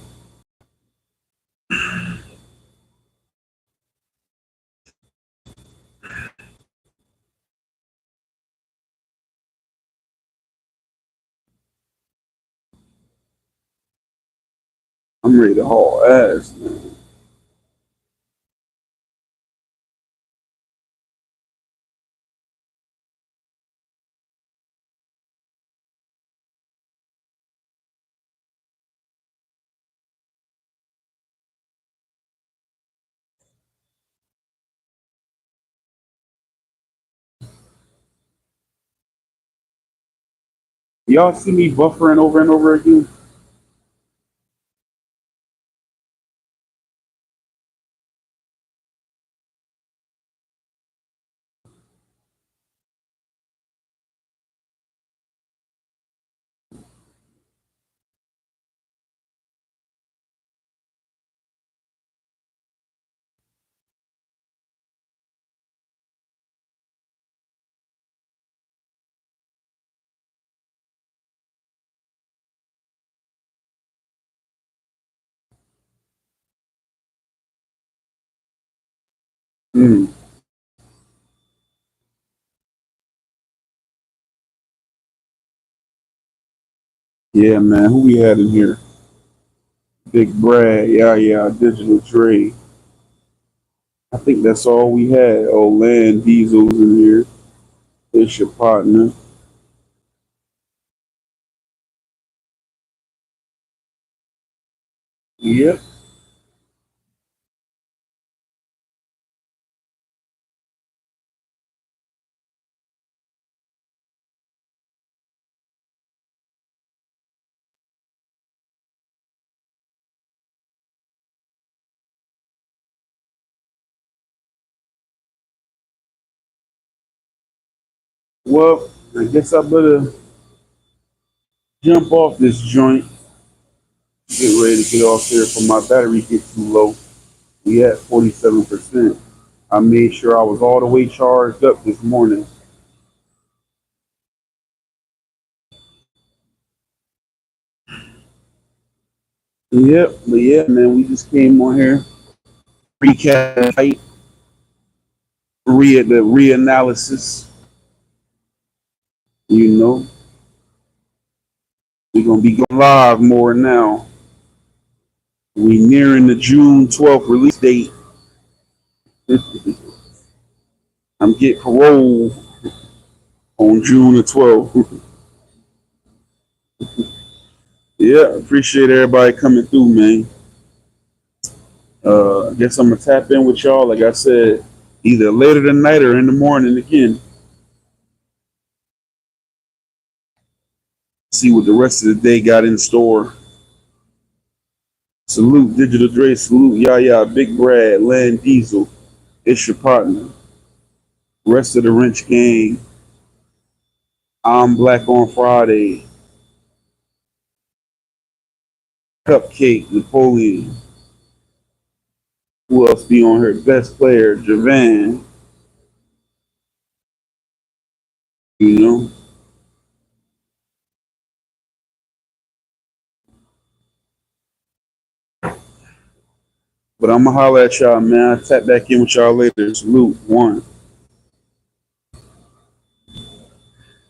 I'm ready to haul ass, man. Y'all see me buffering over and over again? Mm. Yeah, man. Who we had in here? Big Brad, yeah, Digital Dre. I think that's all we had. Oh, Land Diesel's in here. It's your partner. Yep. Well, I guess I better jump off this joint. Get ready to get off here before my battery gets too low. We at 47%. I made sure I was all the way charged up this morning. Yep, but yeah, man, we just came on here, recap the fight, the reanalysis. You know, we're gonna be going live more now. We nearing the June 12th release date. I'm getting parole on June the 12th. Yeah, appreciate everybody coming through, man. I guess I'm gonna tap in with y'all, like I said, either later tonight or in the morning again. See what the rest of the day got in store. Salute Digital Dre, salute Yaya, Big Brad, Land Diesel. It's your partner. Rest of the Wrench Gang. I'm Black on Friday. Cupcake, Napoleon. Who else be on her? Best player, Javan. You know. But I'm gonna holler at y'all, man. I'll tap back in with y'all later. Salute. One.